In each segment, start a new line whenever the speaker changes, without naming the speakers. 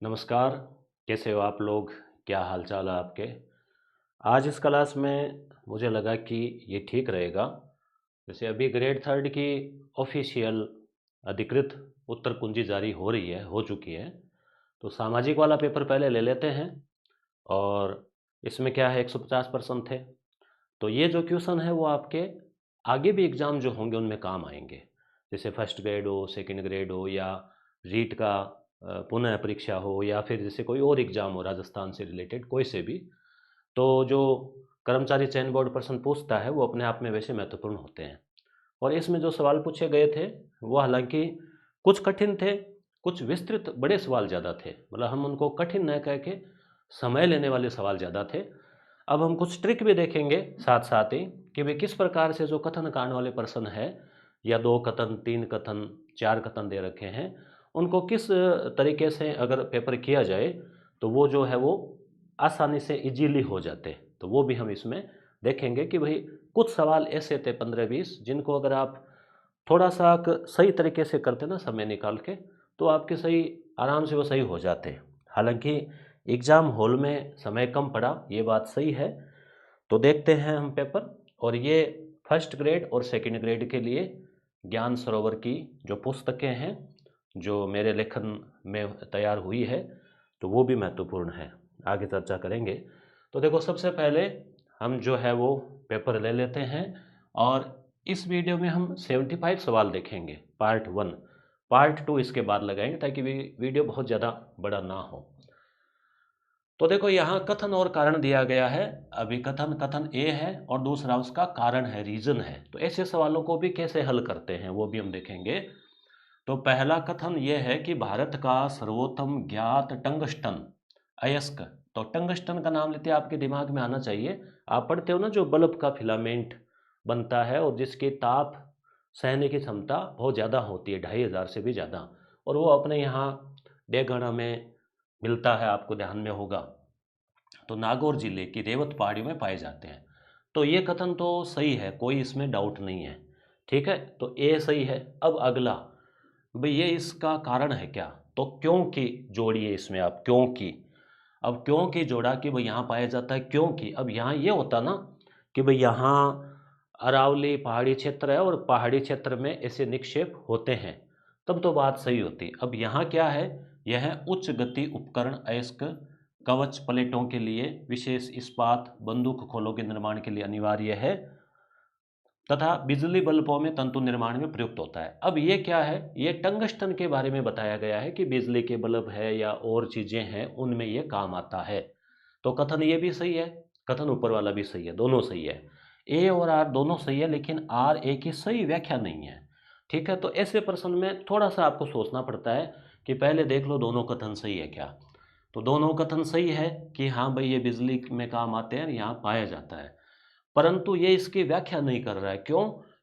नमस्कार। कैसे हो आप लोग? क्या हाल चाल है आपके? आज इस क्लास में मुझे लगा कि ये ठीक रहेगा। जैसे अभी ग्रेड थर्ड की ऑफिशियल अधिकृत उत्तर कुंजी जारी हो रही है, हो चुकी है। तो सामाजिक वाला पेपर पहले ले लेते हैं। और इसमें क्या है, 150% थे। तो ये जो क्वेश्चन है वो आपके आगे भी एग्ज़ाम जो होंगे उनमें काम आएंगे। जैसे फर्स्ट ग्रेड हो, सेकंड ग्रेड हो, या रीट का पुनः परीक्षा हो, या फिर जैसे कोई और एग्ज़ाम हो राजस्थान से रिलेटेड कोई से भी। तो जो कर्मचारी चयन बोर्ड प्रश्न पूछता है वो अपने आप में वैसे महत्वपूर्ण होते हैं। और इसमें जो सवाल पूछे गए थे वो हालांकि कुछ कठिन थे, कुछ विस्तृत बड़े सवाल ज़्यादा थे। मतलब हम उनको कठिन न कह के समय लेने वाले सवाल ज़्यादा थे। अब हम कुछ ट्रिक भी देखेंगे साथ साथ ही कि भाई किस प्रकार से जो कथन कांड वाले प्रश्न है, या दो कथन, तीन कथन, चार कथन दे रखे हैं, उनको किस तरीके से अगर पेपर किया जाए तो वो जो है वो आसानी से इजीली हो जाते। तो वो भी हम इसमें देखेंगे कि भाई कुछ सवाल ऐसे थे 15-20 जिनको अगर आप थोड़ा सा सही तरीके से करते ना समय निकाल के, तो आपके सही आराम से वो सही हो जाते। हालांकि एग्ज़ाम हॉल में समय कम पड़ा, ये बात सही है। तो देखते हैं हम पेपर। और ये फर्स्ट ग्रेड और सेकंड ग्रेड के लिए ज्ञान सरोवर की जो पुस्तकें हैं, जो मेरे लेखन में तैयार हुई है, तो वो भी महत्वपूर्ण है। आगे चर्चा करेंगे। तो देखो, सबसे पहले हम जो है वो पेपर ले लेते हैं। और इस वीडियो में हम 75 सवाल देखेंगे, पार्ट वन। पार्ट टू इसके बाद लगाएंगे ताकि वीडियो बहुत ज़्यादा बड़ा ना हो। तो देखो, यहाँ कथन और कारण दिया गया है। अभी कथन कथन ए है और दूसरा उसका कारण है, रीजन है। तो ऐसे सवालों को भी कैसे हल करते हैं वो भी हम देखेंगे। तो पहला कथन ये है कि भारत का सर्वोत्तम ज्ञात टंगस्टन अयस्क। तो टंगस्टन का नाम लेते आपके दिमाग में आना चाहिए। आप पढ़ते हो ना, जो बल्ब का फिलामेंट बनता है और जिसकी ताप सहने की क्षमता बहुत ज़्यादा होती है, 2500 से भी ज़्यादा। और वो अपने यहाँ डेगणा में मिलता है, आपको ध्यान में होगा। तो नागौर जिले की रेवत पहाड़ियों में पाए जाते हैं। तो ये कथन तो सही है, कोई इसमें डाउट नहीं है। ठीक है, तो ए सही है। अब अगला, भाई ये इसका कारण है क्या? तो क्योंकि जोड़िए इसमें आप, क्योंकि। अब क्योंकि जोड़ा कि भाई यहाँ पाया जाता है, क्योंकि अब यहाँ ये होता ना कि भाई यहाँ अरावली पहाड़ी क्षेत्र है और पहाड़ी क्षेत्र में ऐसे निक्षेप होते हैं, तब तो बात सही होती। अब यहाँ क्या है, यह है उच्च गति उपकरण अयस्क कवच प्लेटों के लिए विशेष इस्पात बंदूक खोलों के निर्माण के लिए अनिवार्य है तथा बिजली बल्बों में तंतु निर्माण में प्रयुक्त होता है। अब ये क्या है, ये टंगस्टन के बारे में बताया गया है कि बिजली के बल्ब है या और चीज़ें हैं उनमें ये काम आता है। तो कथन ये भी सही है, कथन ऊपर वाला भी सही है, दोनों सही है। ए और आर दोनों सही है, लेकिन आर ए की सही व्याख्या नहीं है। ठीक है, तो ऐसे प्रश्न में थोड़ा सा आपको सोचना पड़ता है कि पहले देख लो दोनों कथन सही है क्या। तो दोनों कथन सही है कि हाँ भाई ये बिजली में काम आते हैं, यहाँ पाया जाता है। परंतु ये इसकी व्याख्या नहीं कर रहा है। क्यों?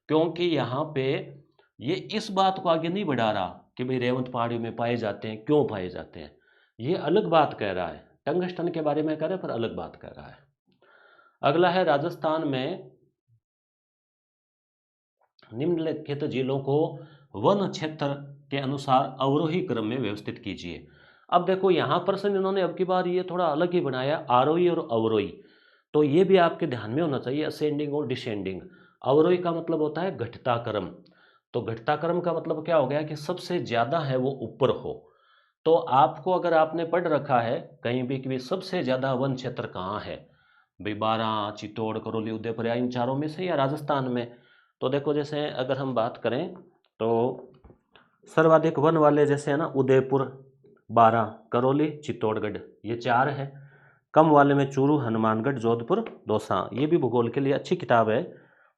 क्योंकि यहाँ पे ये इस बात को आगे नहीं बढ़ा रहा कि भाई रेवंत पहाड़ी में पाए जाते हैं, क्यों पाए जाते हैं। ये अलग बात कह रहा है, टंगस्टन के बारे में कह रहा है पर अलग बात कह रहा है। अगला है, राजस्थान में निम्नलिखित जिलों को वन क्षेत्र के अनुसार अवरोही क्रम में व्यवस्थित कीजिए। अब देखो, यहाँ प्रश्न इन्होंने अब की बार ये थोड़ा अलग ही बनाया, आरोही और अवरोही। तो ये भी आपके ध्यान में होना चाहिए, असेंडिंग और डिसेंडिंग। अवरोही का मतलब होता है घटता क्रम। तो घटता क्रम का मतलब क्या हो गया कि सबसे ज़्यादा है वो ऊपर हो। तो आपको अगर आपने पढ़ रखा है कहीं भी कि सबसे ज़्यादा वन क्षेत्र कहाँ है, भाई बारां, चित्तौड़, करौली, उदयपुर, या इन चारों में से, या राजस्थान में। तो देखो, जैसे अगर हम बात करें तो सर्वाधिक वन वाले जैसे है ना, उदयपुर, बारां, करौली, चित्तौड़गढ़, ये चार है। कम वाले में चूरू, हनुमानगढ़, जोधपुर, दौसा। ये भी भूगोल के लिए अच्छी किताब है,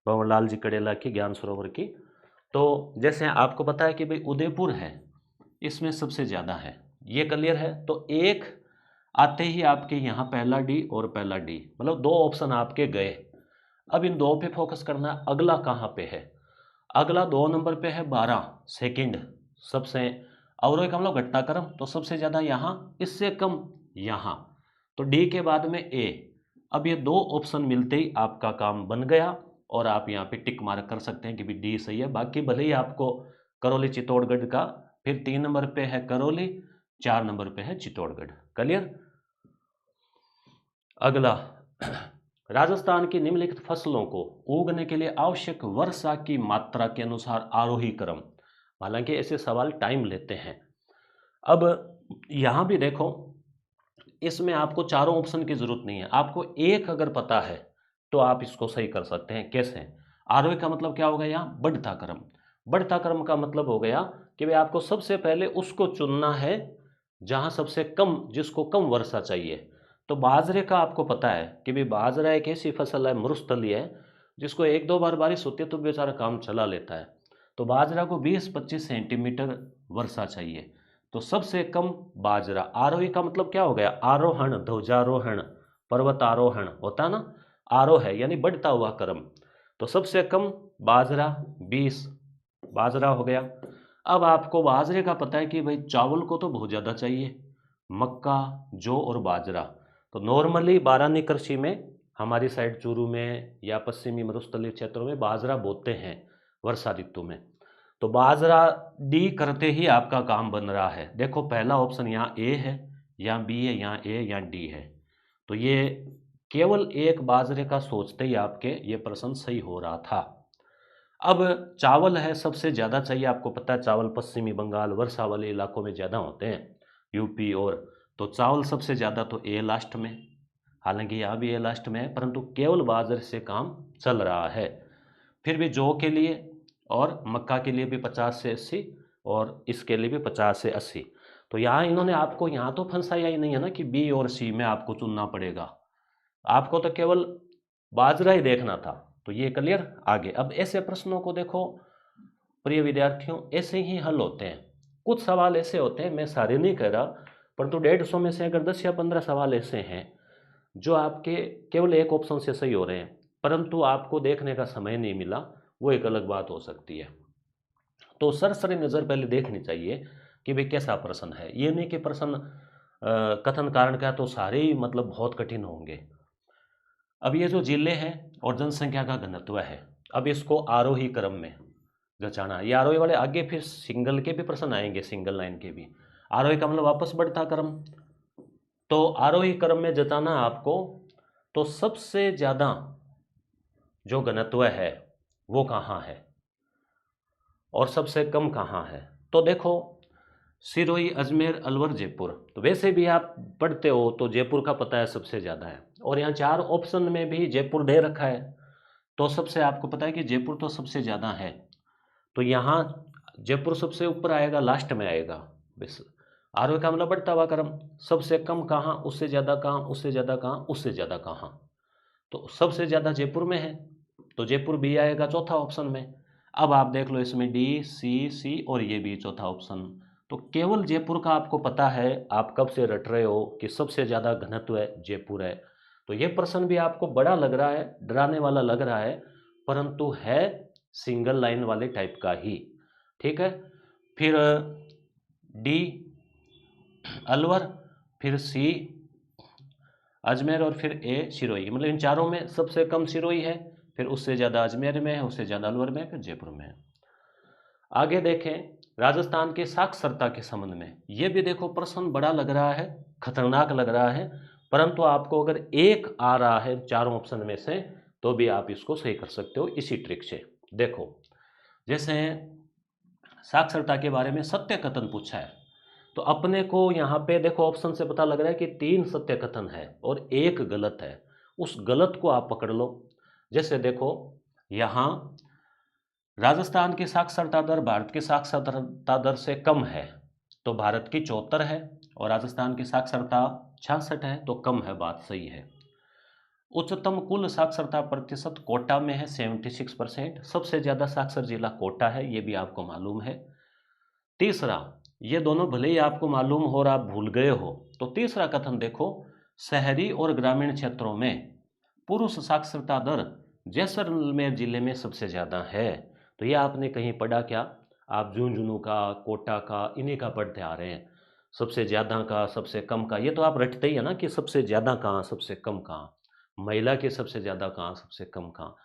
भंवरलाल जी कड़ेला की, ज्ञान सरोवर की। तो जैसे आपको पता है कि भाई उदयपुर है, इसमें सबसे ज़्यादा है, ये क्लियर है। तो एक आते ही आपके यहाँ पहला डी और पहला डी, मतलब दो ऑप्शन आपके गए। अब इन दो पे फोकस करना है। अगला कहाँ पे है? अगला 2 नंबर पे है 12, सेकंड सबसे। अवरोही का मतलब घटता क्रम, तो सबसे ज़्यादा यहाँ, इससे कम यहाँ। तो डी के बाद में ए। अब ये दो ऑप्शन मिलते ही आपका काम बन गया और आप यहाँ पे टिक मार्क कर सकते हैं कि भी डी सही है। बाकी भले ही आपको करौली चित्तौड़गढ़ का, फिर 3 नंबर पे है करौली, 4 नंबर पे है चित्तौड़गढ़। क्लियर। अगला, राजस्थान की निम्नलिखित फसलों को उगने के लिए आवश्यक वर्षा की मात्रा के अनुसार आरोही क्रम। हालांकि ऐसे सवाल टाइम लेते हैं। अब यहां भी देखो, इसमें आपको चारों ऑप्शन की जरूरत नहीं है, आपको एक अगर पता है तो आप इसको सही कर सकते हैं। कैसे? आरोही का मतलब क्या हो गया? यहाँ बढ़ता क्रम। बढ़ता क्रम का मतलब हो गया कि भाई आपको सबसे पहले उसको चुनना है जहां सबसे कम, जिसको कम वर्षा चाहिए। तो बाजरे का आपको पता है कि भाई बाजरा एक ऐसी फसल है, मरुस्थलीय है, जिसको एक दो बार बारिश होती है तो बेचारा काम चला लेता है। तो बाजरा को 20-25 सेंटीमीटर वर्षा चाहिए। तो सबसे कम बाजरा। आरोही का मतलब क्या हो गया? आरोहण, ध्वजारोहण, पर्वतारोहण होता ना, आरोह है यानी बढ़ता हुआ क्रम। तो सबसे कम बाजरा 20 बाजरा हो गया। अब आपको बाजरे का पता है कि भाई चावल को तो बहुत ज़्यादा चाहिए, मक्का, जौ और बाजरा। तो नॉर्मली बारानी कृषि में, हमारी साइड चूरू में या पश्चिमी मरुस्थलीय क्षेत्रों में बाजरा बोते हैं वर्षा ऋतु में। तो बाजरा डी करते ही आपका काम बन रहा है। देखो पहला ऑप्शन यहाँ ए है, यहाँ बी है, यहाँ ए, यहाँ डी है। तो ये केवल एक बाजरे का सोचते ही आपके ये प्रश्न सही हो रहा था। अब चावल है, सबसे ज़्यादा चाहिए, आपको पता है चावल पश्चिमी बंगाल, वर्षा वाले इलाकों में ज़्यादा होते हैं, यूपी और। तो चावल सबसे ज़्यादा तो ए लास्ट में, हालांकि यहाँ भी ए लास्ट में है, परंतु केवल बाजरे से काम चल रहा है। फिर भी जौ के लिए और मक्का के लिए भी 50 से 80 और इसके लिए भी 50 से 80। तो यहाँ इन्होंने आपको यहाँ तो फंसाया ही नहीं है ना कि बी और सी में आपको चुनना पड़ेगा, आपको तो केवल बाजरा ही देखना था। तो ये क्लियर। आगे अब ऐसे प्रश्नों को देखो प्रिय विद्यार्थियों, ऐसे ही हल होते हैं। कुछ सवाल ऐसे होते हैं, मैं सारे नहीं कह रहा, परंतु 150 में से अगर 10 या 15 सवाल ऐसे हैं जो आपके केवल एक ऑप्शन से सही हो रहे हैं, परंतु आपको देखने का समय नहीं मिला, वो एक अलग बात हो सकती है। तो सरसरी नज़र पहले देखनी चाहिए कि भाई कैसा प्रश्न है। ये नहीं कि प्रश्न कथन कारण का तो सारे ही मतलब बहुत कठिन होंगे। अब ये जो जिले हैं और जनसंख्या का घनत्व है, अब इसको आरोही क्रम में जचाना है। ये आरोही वाले आगे फिर सिंगल के भी प्रश्न आएंगे, सिंगल लाइन के भी। आरोही का मतलब वापस बढ़ता क्रम। तो आरोही क्रम में जताना आपको, तो सबसे ज़्यादा जो घनत्व है वो कहाँ है और सबसे कम कहाँ है। तो देखो सिरोही, अजमेर, अलवर, जयपुर। तो वैसे भी आप पढ़ते हो तो जयपुर का पता है सबसे ज़्यादा है, और यहाँ 4 ऑप्शन में भी जयपुर दे रखा है, तो सबसे आपको पता है कि जयपुर तो सबसे ज़्यादा है। तो यहाँ जयपुर सबसे ऊपर आएगा, लास्ट में आएगा। बस आरोही का मतलब बढ़ता हुआ क्रम, सबसे कम कहाँ, उससे ज़्यादा कहाँ, उससे ज़्यादा कहाँ, उससे ज़्यादा कहाँ। तो सबसे ज़्यादा जयपुर में है, तो जयपुर बी आएगा चौथा ऑप्शन में। अब आप देख लो इसमें डी, सी और ये भी चौथा ऑप्शन। तो केवल जयपुर का आपको पता है, आप कब से रट रहे हो कि सबसे ज़्यादा घनत्व है जयपुर है। तो ये प्रश्न भी आपको बड़ा लग रहा है, डराने वाला लग रहा है, परंतु है सिंगल लाइन वाले टाइप का ही। ठीक है। फिर डी अलवर, फिर सी अजमेर और फिर ए सिरोही। मतलब इन चारों में सबसे कम सिरोही है, फिर उससे ज़्यादा अजमेर में है, उससे ज़्यादा अलवर में है, फिर जयपुर में है। आगे देखें राजस्थान के साक्षरता के संबंध में, ये भी देखो प्रश्न बड़ा लग रहा है, खतरनाक लग रहा है, परंतु आपको अगर एक आ रहा है चारों ऑप्शन में से तो भी आप इसको सही कर सकते हो इसी ट्रिक से। देखो जैसे साक्षरता के बारे में सत्य कथन पूछा है, तो अपने को यहाँ पे देखो ऑप्शन से पता लग रहा है कि 3 सत्य कथन है और एक गलत है। उस गलत को आप पकड़ लो। जैसे देखो यहाँ राजस्थान की साक्षरता दर भारत की साक्षरता दर से कम है, तो भारत की 74 है और राजस्थान की साक्षरता 66 है, तो कम है, बात सही है। उच्चतम कुल साक्षरता प्रतिशत कोटा में है 76%, सबसे ज़्यादा साक्षर जिला कोटा है, ये भी आपको मालूम है। तीसरा, ये दोनों भले ही आपको मालूम हो और आप भूल गए हो, तो तीसरा कथन देखो, शहरी और ग्रामीण क्षेत्रों में पुरुष साक्षरता दर जैसलमेर जिले में सबसे ज़्यादा है। तो ये आपने कहीं पढ़ा क्या? आप झुंझुनू का, कोटा का, इन्हीं का पढ़ते आ रहे हैं। सबसे ज़्यादा का, सबसे कम का, ये तो आप रटते ही है ना कि सबसे ज़्यादा कहाँ, सबसे कम कहाँ, महिला के सबसे ज़्यादा कहाँ, सबसे कम कहाँ।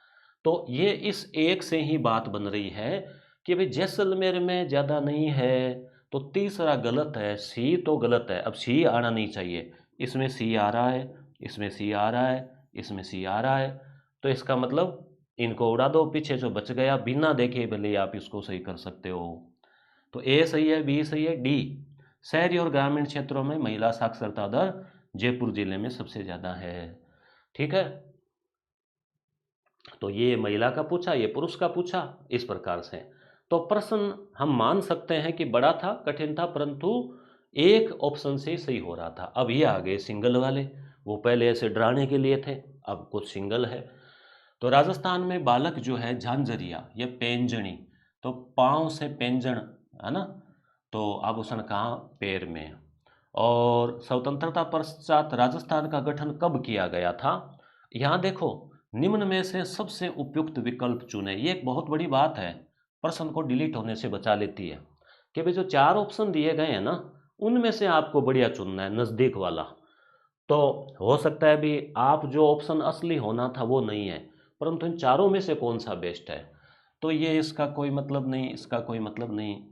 तो ये इस एक से ही बात बन रही है कि भाई जैसलमेर में ज़्यादा नहीं है, तो तीसरा गलत है, सी तो गलत है। अब सी आना नहीं चाहिए, इसमें सी आ रहा है, इसमें सी आ रहा है, इसमें सी आ रहा है, तो इसका मतलब इनको उड़ा दो, पीछे जो बच गया बिना देखे भले आप इसको सही कर सकते हो। तो ए सही है, बी सही है, डी शहरी और ग्रामीण क्षेत्रों में महिला साक्षरता दर जयपुर जिले में सबसे ज़्यादा है। ठीक है, तो ये महिला का पूछा, ये पुरुष का पूछा, इस प्रकार से। तो प्रश्न हम मान सकते हैं कि बड़ा था, कठिन था, परंतु एक ऑप्शन से सही हो रहा था। अब ये आ गए सिंगल वाले, वो पहले ऐसे डराने के लिए थे, अब कुछ सिंगल है। तो राजस्थान में बालक जो है झांझरिया या पेंजनी, तो पाँव से पेंजन है ना, तो आभूषण कहाँ, पैर में। और स्वतंत्रता पश्चात राजस्थान का गठन कब किया गया था? यहाँ देखो, निम्न में से सबसे उपयुक्त विकल्प चुने। ये एक बहुत बड़ी बात है, प्रश्न को डिलीट होने से बचा लेती है कि भाई जो 4 ऑप्शन दिए गए हैं ना, उनमें से आपको बढ़िया चुनना है, नज़दीक वाला। तो हो सकता है भी आप जो ऑप्शन असली होना था वो नहीं है, परंतु इन चारों में से कौन सा बेस्ट है, तो ये इसका कोई मतलब नहीं, इसका कोई मतलब नहीं।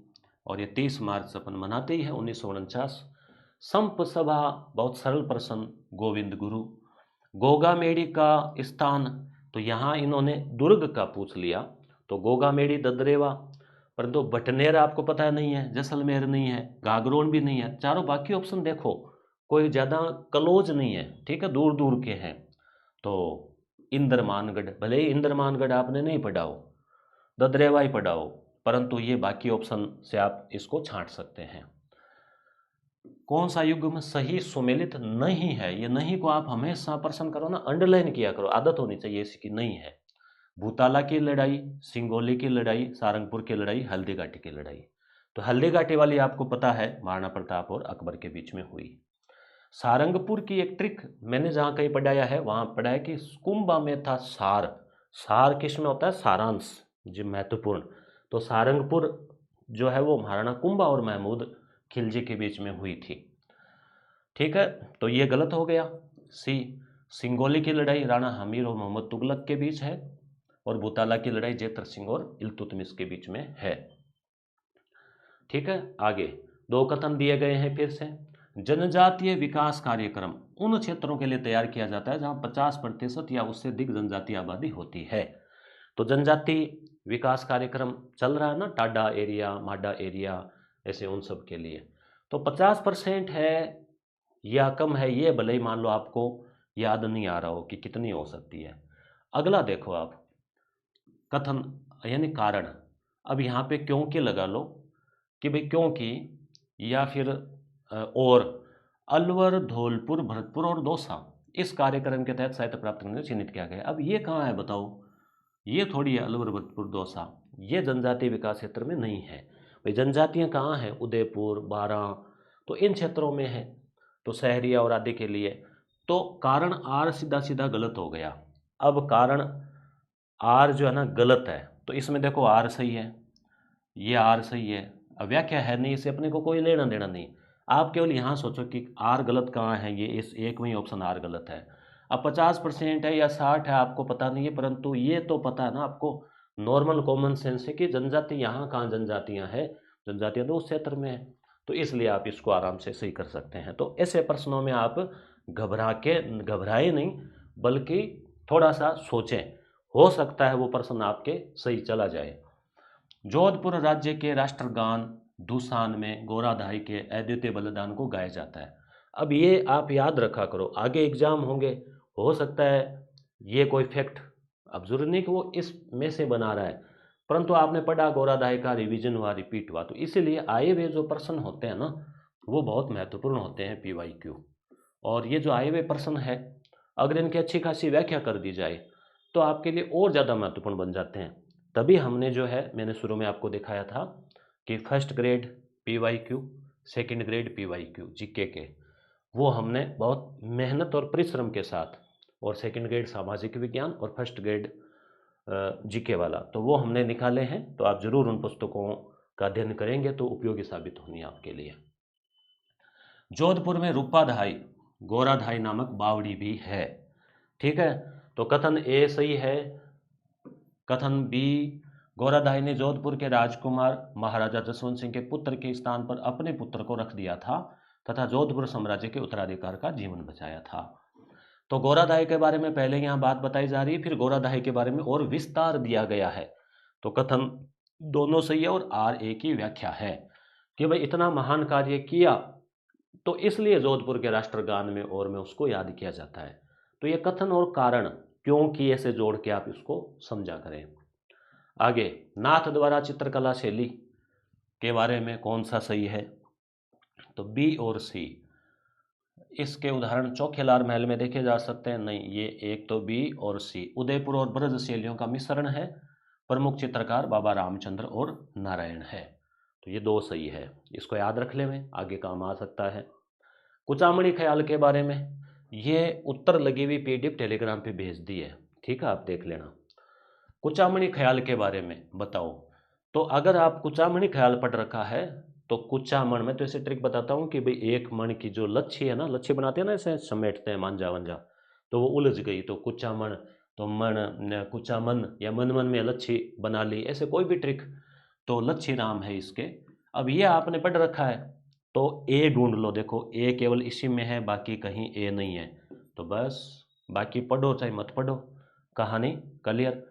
और ये 30 मार्च अपन मनाते ही है 1949। संप सभा, बहुत सरल प्रश्न, गोविंद गुरु। गोगामेड़ी का स्थान, तो यहाँ इन्होंने दुर्ग का पूछ लिया, तो गोगामेड़ी ददरेवा, परंतु बटनेर आपको पता नहीं है, जैसलमेर नहीं है, गागरोन भी नहीं है। चारों बाकी ऑप्शन देखो कोई ज़्यादा क्लोज नहीं है, ठीक है, दूर दूर के हैं। तो इंद्रमानगढ़, भले ही इंद्रमानगढ़ आपने नहीं पढ़ा हो, ददरेवा ही पढ़ा हो, परंतु ये बाकी ऑप्शन से आप इसको छांट सकते हैं। कौन सा युग्म सही सुमेलित नहीं है? ये नहीं को आप हमेशा प्रश्न करो ना, अंडरलाइन किया करो, आदत होनी चाहिए इसकी, नहीं है। भूताला की लड़ाई, सिंगोली की लड़ाई, सारंगपुर की लड़ाई, हल्दी घाटी की लड़ाई। तो हल्दी घाटी वाली आपको पता है, महाराणा प्रताप और अकबर के बीच में हुई। सारंगपुर की एक ट्रिक मैंने जहाँ कहीं पढ़ाया है, वहाँ पढ़ा है कि कुंभा में था सार। सार किस में होता है? सारांश, जो महत्वपूर्ण। तो सारंगपुर जो है वो महाराणा कुंभा और महमूद खिलजी के बीच में हुई थी। ठीक है, तो ये गलत हो गया। सी, सिंगोली की लड़ाई राणा हमीर और मोहम्मद तुगलक के बीच है, और भूताला की लड़ाई जैतर सिंह और इल्तुतमिश के बीच में है। ठीक है, आगे 2 कथन दिए गए हैं फिर से। जनजातीय विकास कार्यक्रम उन क्षेत्रों के लिए तैयार किया जाता है जहां 50% या उससे अधिक जनजातीय आबादी होती है। तो जनजाति विकास कार्यक्रम चल रहा है ना, टाडा एरिया, माडा एरिया, ऐसे उन सब के लिए। तो 50% है या कम है, ये भले ही मान लो आपको याद नहीं आ रहा हो कि कितनी हो सकती है। अगला देखो आप, कथन यानी कारण। अब यहाँ पे क्योंकि लगा लो कि भाई क्योंकि, या फिर और अलवर, धौलपुर, भरतपुर और दौसा इस कार्यक्रम के तहत साहित्य प्राप्त करने को चिन्हित किया गया। अब ये कहाँ है बताओ? ये थोड़ी है अलवर, भरतपुर, दौसा, ये जनजातीय विकास क्षेत्र में नहीं है। भाई जनजातियाँ कहाँ हैं? उदयपुर, बारां, तो इन क्षेत्रों में है, तो शहरी और आदि के लिए। तो कारण आर सीधा सीधा गलत हो गया। अब कारण आर जो है ना गलत है, तो इसमें देखो आर सही है, ये आर सही है। अब व्याख्या है नहीं, इसे अपने को कोई लेना देना नहीं। आप केवल यहाँ सोचो कि आर गलत कहाँ है, ये इस एक में ही ऑप्शन आर गलत है। अब 50% है या 60 है आपको पता नहीं है, परंतु ये तो पता है ना आपको, नॉर्मल कॉमन सेंस है कि जनजाति यहाँ कहाँ जनजातियाँ हैं, जनजातियाँ तो उस क्षेत्र में है, तो इसलिए आप इसको आराम से सही कर सकते हैं। तो ऐसे प्रश्नों में आप घबराए नहीं, बल्कि थोड़ा सा सोचें, हो सकता है वो प्रश्न आपके सही चला जाए। जोधपुर राज्य के राष्ट्रगान दूसान में गोराधाई के अद्वितीय बलिदान को गाया जाता है। अब ये आप याद रखा करो, आगे एग्जाम होंगे, हो सकता है ये कोई फैक्ट, अब जरूरी नहीं कि वो इसमें से बना रहा है, परंतु आपने पढ़ा गोराधाई का रिवीजन हुआ, रिपीट हुआ, तो इसीलिए आए हुए जो प्रश्न होते हैं ना, वो बहुत महत्वपूर्ण होते हैं PYQ। और ये जो आए हुए प्रश्न है, अगर इनकी अच्छी खासी व्याख्या कर दी जाए तो आपके लिए और ज़्यादा महत्वपूर्ण बन जाते हैं। तभी हमने जो है, मैंने शुरू में आपको दिखाया था कि first grade PYQ, second grade PYQ GK के, वो हमने बहुत मेहनत और परिश्रम के साथ, और सेकंड ग्रेड सामाजिक विज्ञान और फर्स्ट ग्रेड जीके वाला, तो वो हमने निकाले हैं। तो आप ज़रूर उन पुस्तकों का अध्ययन करेंगे तो उपयोगी साबित होनी आपके लिए। जोधपुर में रूपाधाई, गोराधाई नामक बावड़ी भी है। ठीक है, तो कथन ए सही है, कथन बी गोरादाई ने जोधपुर के राजकुमार महाराजा जसवंत सिंह के पुत्र के स्थान पर अपने पुत्र को रख दिया था तथा जोधपुर साम्राज्य के उत्तराधिकार का जीवन बचाया था। तो गोरादाई के बारे में पहले यहाँ बात बताई जा रही है, फिर गोरादाई के बारे में और विस्तार दिया गया है। तो कथन दोनों सही है और आर ए की व्याख्या है कि भाई इतना महान कार्य किया तो इसलिए जोधपुर के राष्ट्रगान में और में उसको याद किया जाता है। तो ये कथन और कारण क्यों किए से जोड़ के आप इसको समझा करें। आगे, नाथ द्वारा चित्रकला शैली के बारे में कौन सा सही है, तो बी और सी। इसके उदाहरण चौखेलार महल में देखे जा सकते हैं, नहीं, ये एक तो बी और सी। उदयपुर और ब्रज शैलियों का मिश्रण है, प्रमुख चित्रकार बाबा रामचंद्र और नारायण है। तो ये दो सही है, इसको याद रख ले, में आगे काम आ सकता है। कुचामणी ख्याल के बारे में ये उत्तर लगी हुई पीडीएफ टेलीग्राम पे भेज दी है, ठीक है, आप देख लेना। कुचामणी ख्याल के बारे में बताओ, तो अगर आप कुचामणी ख्याल पढ़ रखा है तो कुचामण में तो ऐसे ट्रिक बताता हूँ कि भाई एक मण की जो लच्छी है ना, लच्छी बनाते हैं ना, ऐसे समेटते हैं मांझा वंजा, तो वो उलझ गई तो कुचामण, तो मण कुचामन या मन मन में लच्छी बना ली, ऐसे कोई भी ट्रिक, तो लच्छी नाम है इसके। अब ये आपने पढ़ रखा है तो ए ढूंढ लो, देखो ए केवल इसी में है, बाकी कहीं ए नहीं है, तो बस बाकी पढ़ो चाहे मत पढ़ो, कहानी क्लियर।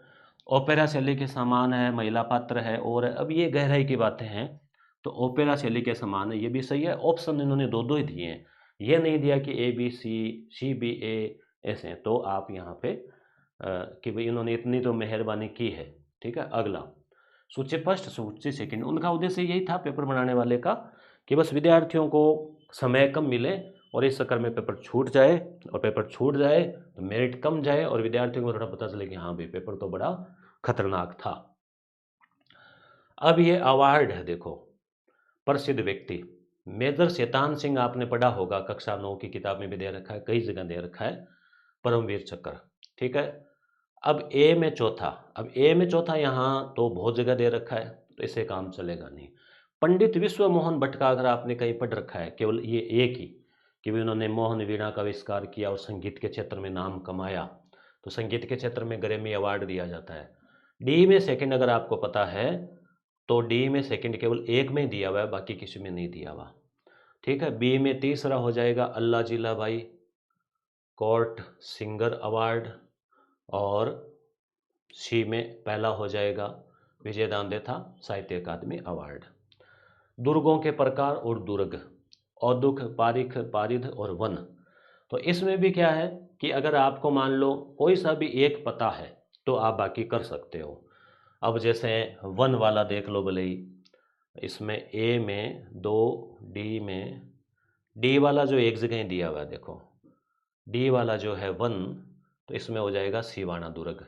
ओपेरा शैली के समान है, महिला पात्र है, और अब ये गहराई की बातें हैं, तो ओपेरा शैली के समान है, ये भी सही है। ऑप्शन इन्होंने दो दो ही दिए हैं, ये नहीं दिया कि ए बी सी बी ए ऐसे, तो आप यहाँ पे कि भाई इन्होंने इतनी तो मेहरबानी की है, ठीक है। अगला, सूची फर्स्ट सूची सेकंड, उनका उद्देश्य यही था पेपर बनाने वाले का कि बस विद्यार्थियों को समय कम मिले और इस चक्कर में पेपर छूट जाए, और पेपर छूट जाए तो मेरिट कम जाए और विद्यार्थियों को थोड़ा पता चले कि हाँ भाई पेपर तो बड़ा खतरनाक था। अब ये अवार्ड है, देखो, प्रसिद्ध व्यक्ति मेजर शैतान सिंह, आपने पढ़ा होगा, कक्षा 9 की किताब में भी दे रखा है, कई जगह दे रखा है, परमवीर चक्र, ठीक है। अब ए में चौथा, अब ए में चौथा यहाँ तो बहुत जगह दे रखा है, तो इसे काम चलेगा नहीं। पंडित विश्व मोहन भट्ट का अगर आपने कहीं पढ़ रखा है, केवल ये एक ही कि भी उन्होंने मोहन वीणा का आविष्कार किया और संगीत के क्षेत्र में नाम कमाया, तो संगीत के क्षेत्र में ग्रैमी अवार्ड दिया जाता है। डी में सेकंड अगर आपको पता है तो डी में सेकंड केवल एक में दिया हुआ है, बाकी किसी में नहीं दिया हुआ, ठीक है। बी में तीसरा हो जाएगा अल्लाह जिला भाई कोर्ट सिंगर अवार्ड, और सी में पहला हो जाएगा विजय दांदे था साहित्य अकादमी अवार्ड। दुर्गों के प्रकार और दुर्ग, औदुख, पारिख, पारिध और वन, तो इसमें भी क्या है कि अगर आपको मान लो कोई सा भी एक पता है तो आप बाकी कर सकते हो। अब जैसे वन वाला देख लो भले ही, इसमें ए में दो, डी में, डी वाला जो एक जगह दिया हुआ है, देखो डी वाला जो है वन, तो इसमें हो जाएगा सिवाना दुर्ग,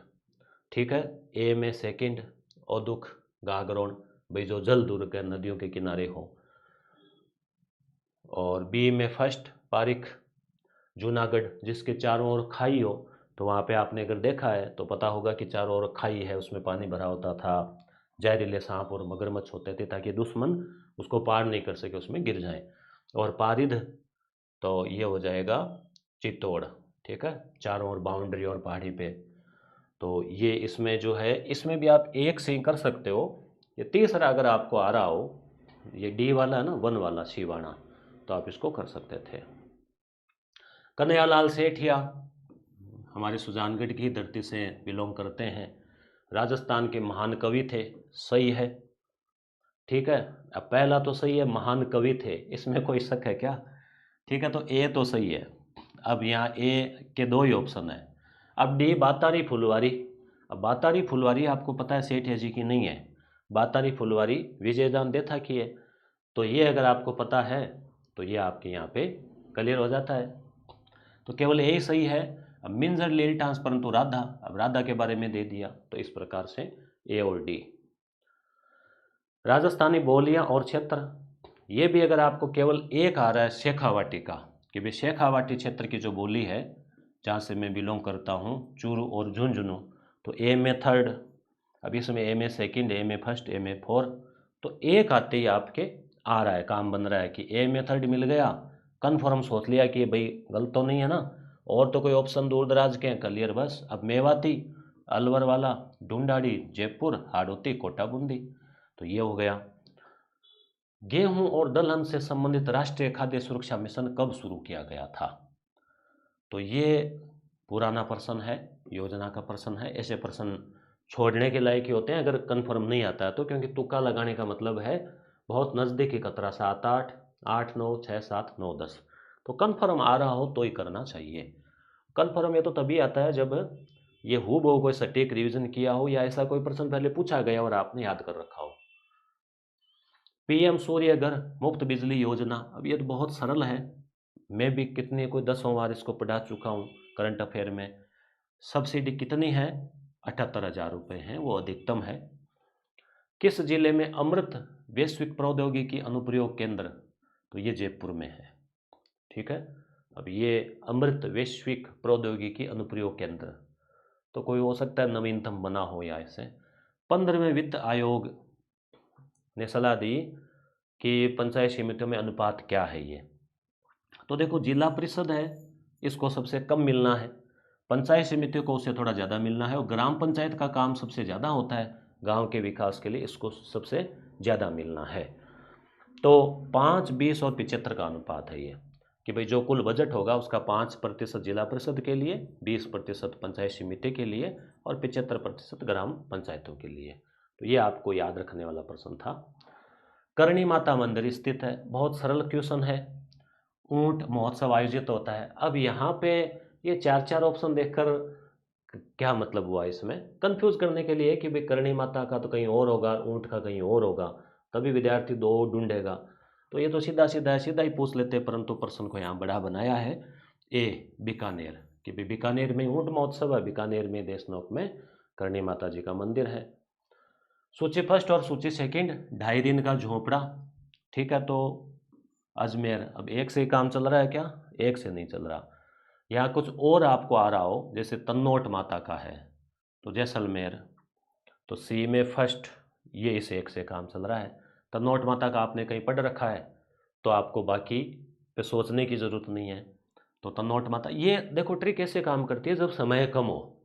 ठीक है। ए में सेकंड औदुख गागरोन, भाई जो जल दुर्ग है, नदियों के किनारे हो, और बी में फर्स्ट पारिख जूनागढ़, जिसके चारों ओर खाई हो, तो वहाँ पे आपने अगर देखा है तो पता होगा कि चारों ओर खाई है, उसमें पानी भरा होता था, जहरीले सांप और मगरमच्छ होते थे ताकि दुश्मन उसको पार नहीं कर सके, उसमें गिर जाए। और पारिध, तो ये हो जाएगा चित्तौड़, ठीक है, चारों ओर बाउंड्री और पहाड़ी पे, तो ये इसमें जो है, इसमें भी आप एक से ही कर सकते हो। ये तीसरा अगर आपको आ रहा हो, ये डी वाला है ना, वन वाला शिवाना, तो आप इसको कर सकते थे। कन्हैयालाल सेठिया हमारे सुजानगढ़ की धरती से बिलोंग करते हैं, राजस्थान के महान कवि थे, सही है, ठीक है। अब पहला तो सही है, महान कवि थे, इसमें कोई शक है क्या, ठीक है, तो ए तो सही है। अब यहाँ ए के दो ही ऑप्शन है। अब डी बातारी फुलवारी, अब बातारी फुलवारी आपको पता है सेठिया जी की नहीं है, बातारी फुलवारी विजयदान देथा की है, तो ये अगर आपको पता है तो ये आपके यहाँ पे क्लियर हो जाता है, तो केवल यही सही है। अब मिंजर लील टांस परंतु राधा, अब राधा के बारे में दे दिया, तो इस प्रकार से ए और डी। राजस्थानी बोलियां और क्षेत्र, ये भी अगर आपको केवल एक आ रहा है शेखावाटी का, कि भाई शेखावाटी क्षेत्र की जो बोली है जहाँ से मैं बिलोंग करता हूँ, चूरू और झुंझुनू, तो ए में थर्ड, अब इसमें ए में सेकंड, ए में फर्स्ट, ए में फोर, तो एक आते ही आपके आ रहा है, काम बन रहा है कि ए में थर्ड मिल गया, कन्फर्म सोच लिया कि भाई गलत तो नहीं है ना, और तो कोई ऑप्शन दूर दराज के हैं, क्लियर बस। अब मेवाती, अलवर वाला, ढूंढाड़ी जयपुर, हाड़ौती कोटा बूंदी। तो ये हो गया। गेहूं और दलहन से संबंधित राष्ट्रीय खाद्य सुरक्षा मिशन कब शुरू किया गया था? तो ये पुराना प्रश्न है, योजना का प्रश्न है। ऐसे प्रश्न छोड़ने के लायक ही होते हैं अगर कंफर्म नहीं आता है तो, क्योंकि तुक्का लगाने का मतलब है बहुत नज़दीकी कतरा, 7 8, 8 9, 6 7 9 10। तो कंफर्म आ रहा हो तो ही करना चाहिए। कंफर्म ये तो तभी आता है जब ये हूबहू कोई सटीक रिवीजन किया हो, या ऐसा कोई प्रश्न पहले पूछा गया और आपने याद कर रखा हो। पीएम सूर्य घर मुफ्त बिजली योजना, अब ये तो बहुत सरल है, मैं भी कितने कोई 10वां बार इसको पढ़ा चुका हूँ करंट अफेयर में। सब्सिडी कितनी है? 78,000 रुपये हैं, वो अधिकतम है। किस जिले में अमृत वैश्विक प्रौद्योगिकी अनुप्रयोग केंद्र? तो ये जयपुर में है। ठीक है। अब ये अमृत वैश्विक प्रौद्योगिकी अनुप्रयोग केंद्र तो कोई हो सकता है नवीनतम बना हो या ऐसे। 15वें वित्त आयोग ने सलाह दी कि पंचायत समितियों में अनुपात क्या है ये। तो देखो, जिला परिषद है इसको सबसे कम मिलना है, पंचायत समितियों को उससे थोड़ा ज़्यादा मिलना है, और ग्राम पंचायत का काम सबसे ज़्यादा होता है गांव के विकास के लिए, इसको सबसे ज़्यादा मिलना है। तो 5 20 और 75 का अनुपात है ये, कि भाई जो कुल बजट होगा उसका 5% जिला परिषद के लिए, 20% पंचायत समिति के लिए और 75% ग्राम पंचायतों के लिए। तो ये आपको याद रखने वाला प्रश्न था। करणी माता मंदिर स्थित है, बहुत सरल क्वेश्चन है। ऊंट महोत्सव आयोजित होता है। अब यहाँ पे ये 4 ऑप्शन देखकर क्या मतलब हुआ, इसमें कंफ्यूज करने के लिए कि भाई करणी माता का तो कहीं और होगा, ऊंट का कहीं और होगा, तभी विद्यार्थी दो ढूंढेगा। तो ये तो सीधा सीधा सीधा ही पूछ लेते, परंतु प्रश्न को यहाँ बड़ा बनाया है। ए बीकानेर, कि भाई बीकानेर में ऊंट महोत्सव है, बीकानेर में देशनोक में करणी माता जी का मंदिर है। सूची फर्स्ट और सूची सेकंड, 2.5 दिन का झोपड़ा। ठीक है, तो अजमेर, अब एक से ही काम चल रहा है क्या? एक से नहीं चल रहा। यहाँ कुछ और आपको आ रहा हो, जैसे तन्नोट माता का है तो जैसलमेर, तो सी में फर्स्ट, ये इस एक से काम चल रहा है। तन्नोट माता का आपने कहीं पढ़ रखा है तो आपको बाकी पे सोचने की ज़रूरत नहीं है। तो तन्नोट माता, ये देखो ट्रिक कैसे काम करती है, जब समय कम हो,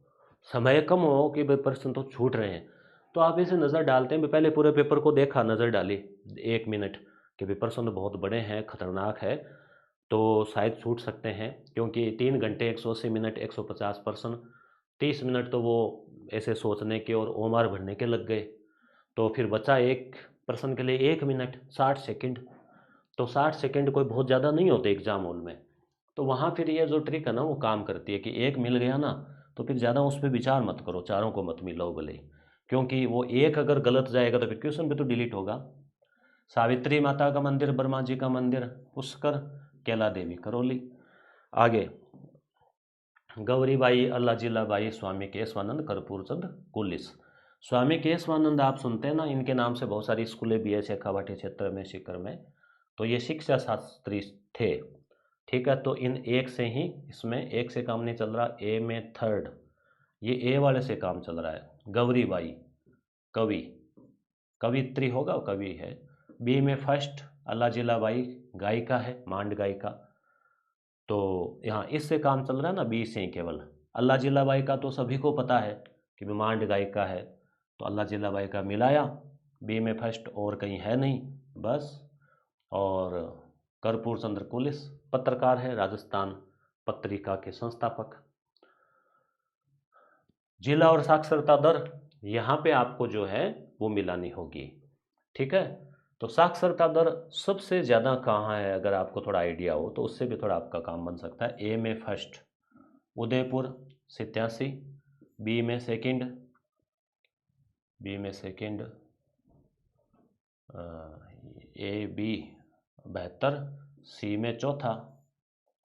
समय कम हो कि भाई प्रश्न तो छूट रहे हैं, तो आप इसे नज़र डालते हैं। पहले पूरे पेपर को देखा, नज़र डाली 1 मिनट कि भाई प्रश्न तो बहुत बड़े हैं, खतरनाक है, तो शायद छूट सकते हैं, क्योंकि 3 घंटे 180 मिनट 150 प्रश्न, 30 मिनट तो वो ऐसे सोचने के और ओमार भरने के लग गए। तो फिर बचा एक प्रश्न के लिए 1 मिनट 60 सेकंड। तो 60 सेकंड कोई बहुत ज़्यादा नहीं होते एग्जाम हॉल में। तो वहाँ फिर ये जो ट्रिक है ना वो काम करती है कि एक मिल गया ना तो फिर ज़्यादा उस पर विचार मत करो, चारों को मत मिलाओ भले ही, क्योंकि वो एक अगर गलत जाएगा तो फिर क्वेश्चन भी तो डिलीट होगा। सावित्री माता का मंदिर, ब्रह्मा जी का मंदिर पुष्कर, कैला देवी करौली। आगे, गौरीबाई, अल्लाजीलाबाई, स्वामी केशवानंद, कर्पूर चंद कुलिस। स्वामी केशवानंद आप सुनते हैं ना, इनके नाम से बहुत सारी स्कूलें भी है शेखावाटी क्षेत्र में, सीकर में। तो ये शिक्षा शास्त्री थे। ठीक है, तो इन एक से ही, इसमें एक से काम नहीं चल रहा, ए में थर्ड, ये ए वाले से काम चल रहा है। गौरीबाई कवि, कवित्री होगा, कवि है। बी में फर्स्ट, अल्लाजीलाबाई गायिका है, मांड गायिका। तो यहाँ इससे काम चल रहा है ना, बी से ही केवल। अल्लाजीलाबाई का तो सभी को पता है कि मांड गायिका है, तो अल्लाजीलाबाई का मिलाया, बी में फर्स्ट और कहीं है नहीं, बस। और कर्पूर चंद्र कुलिस पत्रकार है, राजस्थान पत्रिका के संस्थापक। जिला और साक्षरता दर, यहाँ पे आपको जो है वो मिलानी होगी। ठीक है, तो साक्षरता दर सबसे ज़्यादा कहाँ है, अगर आपको थोड़ा आइडिया हो तो उससे भी थोड़ा आपका काम बन सकता है। ए में फर्स्ट उदयपुर 87, बी में सेकंड, बी में सेकंड ए बी 72, सी में चौथा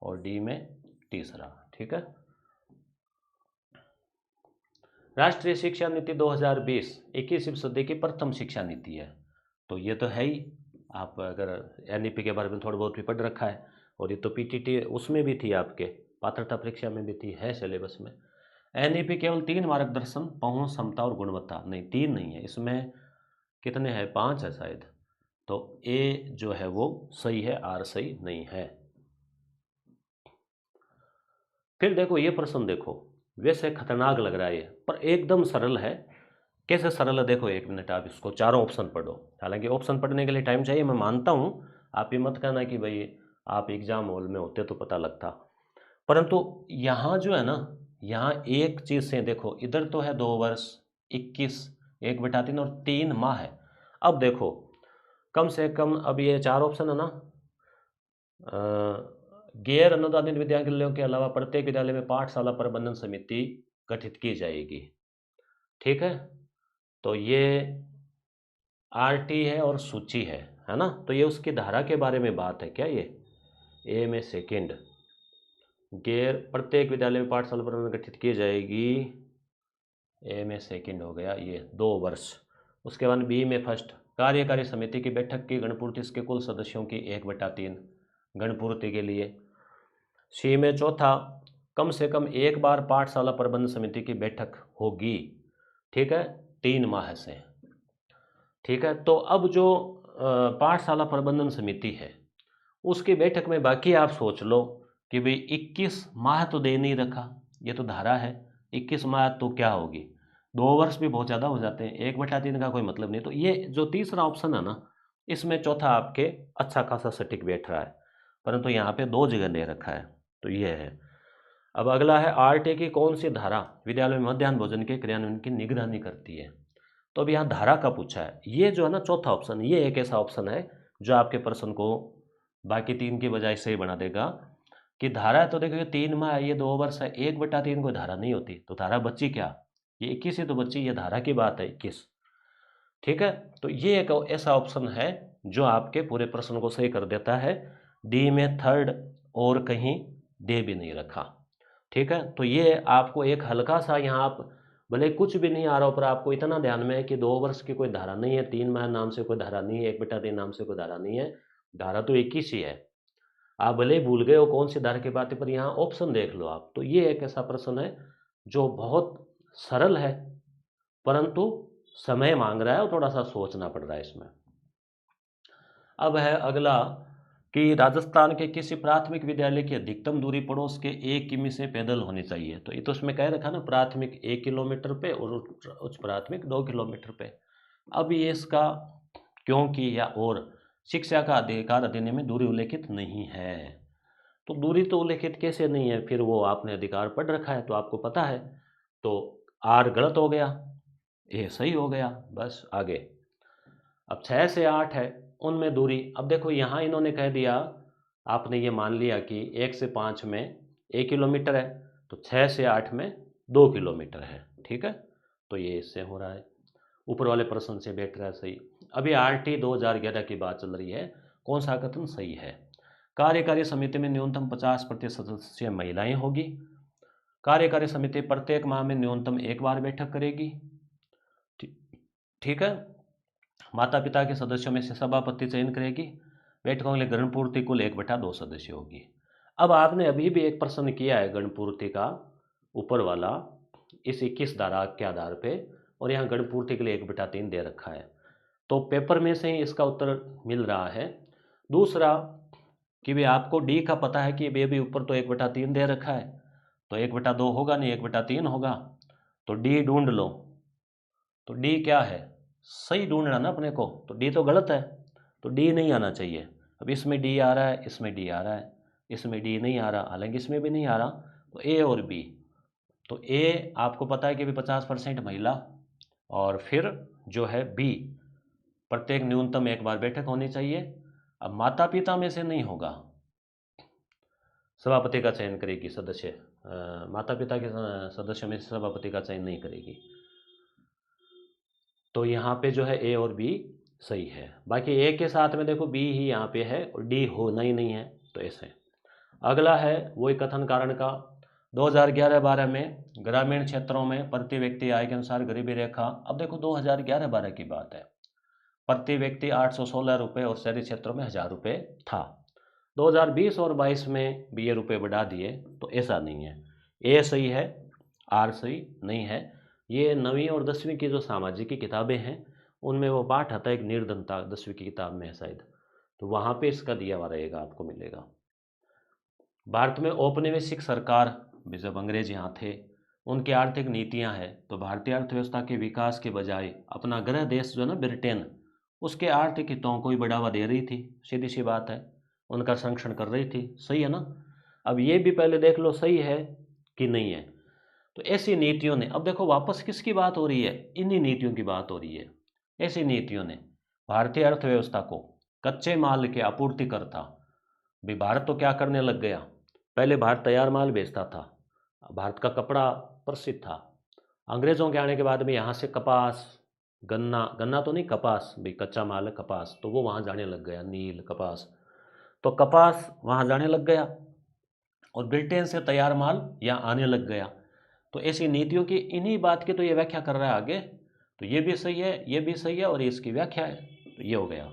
और डी में तीसरा। ठीक है, राष्ट्रीय शिक्षा नीति 2020 21वीं सदी की प्रथम शिक्षा नीति है। तो ये तो है ही, आप अगर एनईपी के बारे में थोड़ा बहुत भी पढ़ रखा है, और ये तो पीटीटी उसमें भी थी, आपके पात्रता परीक्षा में भी थी, है सिलेबस में। एनईपी केवल 3 मार्गदर्शन, पहुंच, क्षमता और गुणवत्ता, नहीं 3 नहीं है इसमें, कितने हैं, 5 है शायद। तो ए जो है वो सही है, आर सही नहीं है। फिर देखो ये प्रश्न देखो, वैसे खतरनाक लग रहा है ये, पर एकदम सरल है। कैसे सरल है देखो, 1 मिनट आप इसको चारों ऑप्शन पढ़ो। हालांकि ऑप्शन पढ़ने के लिए टाइम चाहिए, मैं मानता हूँ। आप ये मत कहना कि भाई आप एग्जाम हॉल में होते तो पता लगता, परंतु यहाँ जो है ना, यहाँ एक चीज़ से देखो, इधर तो है 2 वर्ष, 21, 1/3 और 3 माह है। अब देखो कम से कम, अब ये 4 ऑप्शन है ना, गैर अनुदानित विद्यालयों के अलावा प्रत्येक विद्यालय में पाठशाला प्रबंधन समिति गठित की जाएगी। ठीक है, तो ये आरटी है और सूची है ना। तो ये उसकी धारा के बारे में बात है क्या, ये ए में सेकंड, गैर प्रत्येक विद्यालय में पाठशाला प्रबंधन गठित की जाएगी, ए में सेकंड हो गया ये 2 वर्ष। उसके बाद बी में फर्स्ट, कार्यकारी समिति की बैठक की गणपूर्ति इसके कुल सदस्यों की 1/3 गणपूर्ति के लिए। सी में चौथा, कम से कम एक बार पाठशाला प्रबंध समिति की बैठक होगी। ठीक है, 3 माह से। ठीक है, तो अब जो पाठशाला प्रबंधन समिति है उसकी बैठक में बाकी आप सोच लो कि भाई 21 माह तो दे नहीं रखा, ये तो धारा है, 21 माह तो क्या होगी, 2 वर्ष भी बहुत ज़्यादा हो जाते हैं, 1/3 का कोई मतलब नहीं। तो ये जो तीसरा ऑप्शन है ना, इसमें चौथा आपके अच्छा खासा सटीक बैठ रहा है, परंतु यहाँ पे 2 जगह दे रखा है, तो ये है। अब अगला है आरटी की कौन सी धारा विद्यालय में मध्याह्न भोजन के क्रियान्वयन की निगरानी करती है। तो अब यहाँ धारा का पूछा है, ये जो है ना चौथा ऑप्शन, ये एक ऐसा ऑप्शन है जो आपके प्रश्न को बाकी 3 की बजाय सही बना देगा। कि धारा है तो देखो, ये 3 माह है, ये 2 वर्ष है, 1/3 कोई धारा नहीं होती, तो धारा बची क्या, ये 21 ही तो बची, ये धारा की बात है 21। ठीक है, तो ये एक ऐसा ऑप्शन है जो आपके पूरे प्रश्न को सही कर देता है। डी में थर्ड और कहीं दे भी नहीं रखा। ठीक है, तो ये आपको एक हल्का सा, यहाँ आप भले कुछ भी नहीं आ रहा हो, पर आपको इतना ध्यान में है कि 2 वर्ष की कोई धारा नहीं है, 3 माह नाम से कोई धारा नहीं है, 1/3 नाम से कोई धारा नहीं है, धारा तो 21 ही है। आप भले ही भूल गए हो कौन सी धारा की बात है, पर यहाँ ऑप्शन देख लो आप। तो ये एक ऐसा प्रश्न है जो बहुत सरल है, परंतु समय मांग रहा है और थोड़ा सा सोचना पड़ रहा है इसमें। अब है अगला कि राजस्थान के किसी प्राथमिक विद्यालय की अधिकतम दूरी पड़ोस के 1 किमी से पैदल होनी चाहिए। तो ये तो उसमें कह रखा ना, प्राथमिक 1 किलोमीटर पे और उच्च प्राथमिक 2 किलोमीटर पे। अब ये इसका क्योंकि या और शिक्षा का अधिकार अधिनियम में दूरी उल्लेखित नहीं है। तो दूरी तो उल्लेखित कैसे नहीं है, फिर वो आपने अधिकार पढ़ रखा है तो आपको पता है। तो आर गलत हो गया, ए सही हो गया, बस आगे। अब 6 से 8 है, उनमें दूरी, अब देखो यहाँ इन्होंने कह दिया, आपने ये मान लिया कि 1 से 5 में 1 किलोमीटर है, तो 6 से 8 में 2 किलोमीटर है। ठीक है, तो ये इससे हो रहा है, ऊपर वाले प्रश्न से बैठ रहा है सही। अभी आरटी 2011 की बात चल रही है, कौन सा कथन सही है। कार्यकारी समिति में न्यूनतम 50% सदस्य महिलाएं होगी। कार्यकारी समिति प्रत्येक माह में न्यूनतम एक बार बैठक करेगी। ठीक है, माता पिता के सदस्यों में से सभापति चयन करेगी। बैठकों के लिए गणपूर्ति कुल 1/2 सदस्य होगी। अब आपने अभी भी एक प्रश्न किया है गणपूर्ति का, ऊपर वाला, इस 21 धारा के आधार पे, और यहाँ गणपूर्ति के लिए 1/3 दे रखा है, तो पेपर में से ही इसका उत्तर मिल रहा है। दूसरा कि भाई आपको डी का पता है कि ये भी ऊपर तो 1/3 दे रखा है, तो 1/2 होगा नहीं, 1/3 होगा, तो डी ढूंढ लो। तो डी क्या है, सही ढूंढना ना अपने को, तो डी तो गलत है, तो डी नहीं आना चाहिए। अब इसमें डी आ रहा है, इसमें डी आ रहा है, इसमें डी नहीं आ रहा, हालांकि इसमें भी नहीं आ रहा, तो ए और बी। तो ए आपको पता है कि भी 50% महिला, और फिर जो है बी, प्रत्येक न्यूनतम एक बार बैठक होनी चाहिए। अब माता पिता में से नहीं होगा, सभापति का चयन करेगी सदस्य, माता पिता के सदस्यों में से सभापति का चयन नहीं करेगी। तो यहाँ पे जो है ए और बी सही है, बाकी ए के साथ में देखो बी ही यहाँ पे है और डी होना ही नहीं है, तो ऐसे। अगला है वही कथन कारण का, 2011-12 में ग्रामीण क्षेत्रों में प्रति व्यक्ति आय के अनुसार गरीबी रेखा, अब देखो 2011-12 की बात है, प्रति व्यक्ति 816 रुपये और शहरी क्षेत्रों में 1000 रुपये था। 2020 और 22 में भी ये रुपये बढ़ा दिए, तो ऐसा नहीं है। ए सही है, आर सही नहीं है। ये 9वीं और 10वीं की जो सामाजिक की किताबें हैं उनमें वो पाठ आता है, एक निर्धनता 10वीं की किताब में है शायद, तो वहाँ पे इसका दिया हुआ रहेगा, आपको मिलेगा। भारत में औपनिवेशिक सरकार, जब अंग्रेज यहाँ थे उनकी आर्थिक नीतियां हैं। तो भारतीय अर्थव्यवस्था के विकास के बजाय अपना गृह देश जो है ना ब्रिटेन, उसके आर्थिक हितों को ही बढ़ावा दे रही थी, सीधी सी बात है, उनका संरक्षण कर रही थी। सही है ना? अब ये भी पहले देख लो सही है कि नहीं है। तो ऐसी नीतियों ने, अब देखो वापस किसकी बात हो रही है, इन्हीं नीतियों की बात हो रही है। ऐसी नीतियों ने भारतीय अर्थव्यवस्था को कच्चे माल के आपूर्तिकर्ता, भी भारत तो क्या करने लग गया, पहले भारत तैयार माल बेचता था, भारत का कपड़ा प्रसिद्ध था। अंग्रेज़ों के आने के बाद में यहाँ से कपास, गन्ना, गन्ना तो नहीं कपास, भाई कच्चा माल है कपास, तो वो वहाँ जाने लग गया, नील कपास, तो कपास वहाँ जाने लग गया और ब्रिटेन से तैयार माल यहाँ आने लग गया। तो ऐसी नीतियों की, इन्हीं बात की तो ये व्याख्या कर रहा है आगे। तो ये भी सही है, ये भी सही है और ये इसकी व्याख्या है। तो ये हो गया।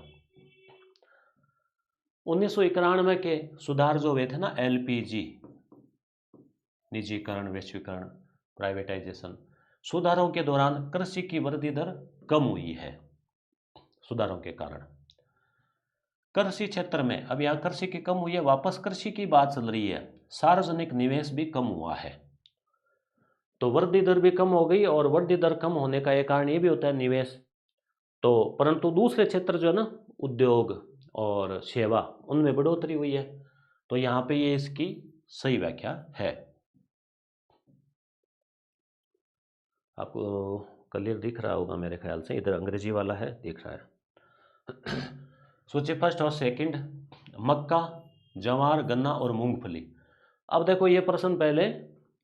1991 के सुधार जो हुए थे ना, एलपीजी, निजीकरण, वैश्वीकरण, प्राइवेटाइजेशन, सुधारों के दौरान कृषि की वृद्धि दर कम हुई है। सुधारों के कारण कृषि क्षेत्र में, अब यहाँ कृषि की कम हुई है, वापस कृषि की बात चल रही है, सार्वजनिक निवेश भी कम हुआ है। तो वृद्धि दर भी कम हो गई, और वृद्धि दर कम होने का एक कारण ये भी होता है निवेश। तो परंतु दूसरे क्षेत्र जो है ना, उद्योग और सेवा, उनमें बढ़ोतरी हुई है। तो यहाँ पे ये इसकी सही व्याख्या है। आपको क्लियर दिख रहा होगा मेरे ख्याल से, इधर अंग्रेजी वाला है, दिख रहा है। सूची फर्स्ट और सेकंड, मक्का, जवार, गन्ना और मूंगफली। अब देखो ये प्रश्न पहले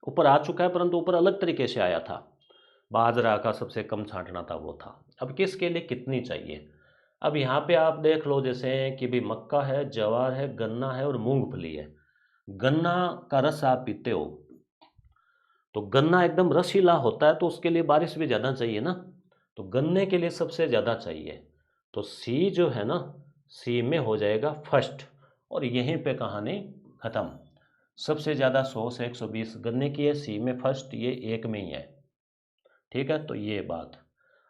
ऊपर आ चुका है, परंतु ऊपर अलग तरीके से आया था। बाजरा का सबसे कम छांटना था, वो था। अब किसके लिए कितनी चाहिए, अब यहाँ पे आप देख लो, जैसे कि भी मक्का है, जवार है, गन्ना है और मूंगफली है। गन्ना का रस आप पीते हो, तो गन्ना एकदम रसीला होता है, तो उसके लिए बारिश भी ज़्यादा चाहिए ना, तो गन्ने के लिए सबसे ज़्यादा चाहिए। तो सी जो है ना, सी में हो जाएगा फर्स्ट, और यहीं पे कहानी ख़त्म। सबसे ज़्यादा 100 से 120 गन्ने की है, सी में फर्स्ट, ये एक में ही है। ठीक है, तो ये बात।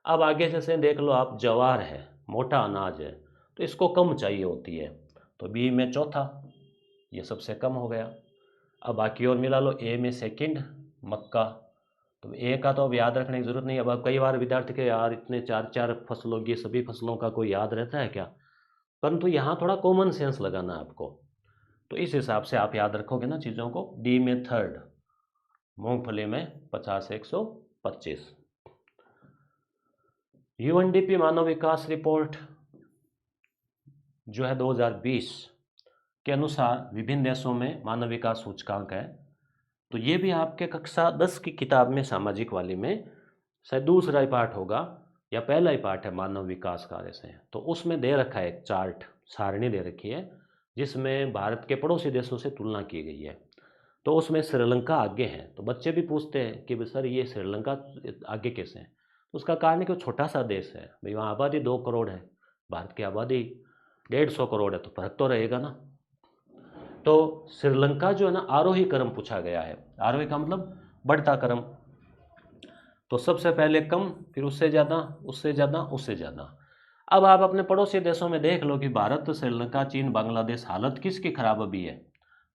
अब आगे जैसे देख लो आप, जवार है, मोटा अनाज है, तो इसको कम चाहिए होती है, तो बी में चौथा, ये सबसे कम हो गया। अब बाकी और मिला लो, ए में सेकंड, मक्का, तो ए का तो अब याद रखने की ज़रूरत नहीं। अब कई बार विद्यार्थी के यार इतने चार चार फसलों की, सभी फसलों का कोई याद रहता है क्या, परंतु यहाँ थोड़ा कॉमन सेंस लगाना है आपको, तो इस हिसाब से आप याद रखोगे ना चीज़ों को। डी में थर्ड, मूंगफली में 50 से 125। यूएनडीपी मानव विकास रिपोर्ट जो है 2020 के अनुसार विभिन्न देशों में मानव विकास सूचकांक है। तो ये भी आपके कक्षा 10 की किताब में, सामाजिक वाली में शायद दूसरा ही पार्ट होगा या पहला ही पार्ट है, मानव विकास कार्य से। तो उसमें दे रखा है एक चार्ट, सारणी दे रखी है, जिसमें भारत के पड़ोसी देशों से तुलना की गई है। तो उसमें श्रीलंका आगे है। तो बच्चे भी पूछते हैं कि सर ये श्रीलंका आगे कैसे है, तो उसका कारण है कि वो छोटा सा देश है भाई, वहाँ आबादी 2 करोड़ है, भारत की आबादी 150 करोड़ है, तो फर्क तो रहेगा ना। तो श्रीलंका जो है ना, आरोही क्रम पूछा गया है, आरोही का मतलब बढ़ता क्रम, तो सबसे पहले कम, फिर उससे ज़्यादा, उससे ज़्यादा, उससे ज़्यादा। अब आप अपने पड़ोसी देशों में देख लो कि भारत, श्रीलंका, चीन, बांग्लादेश, हालत किसकी खराब अभी है,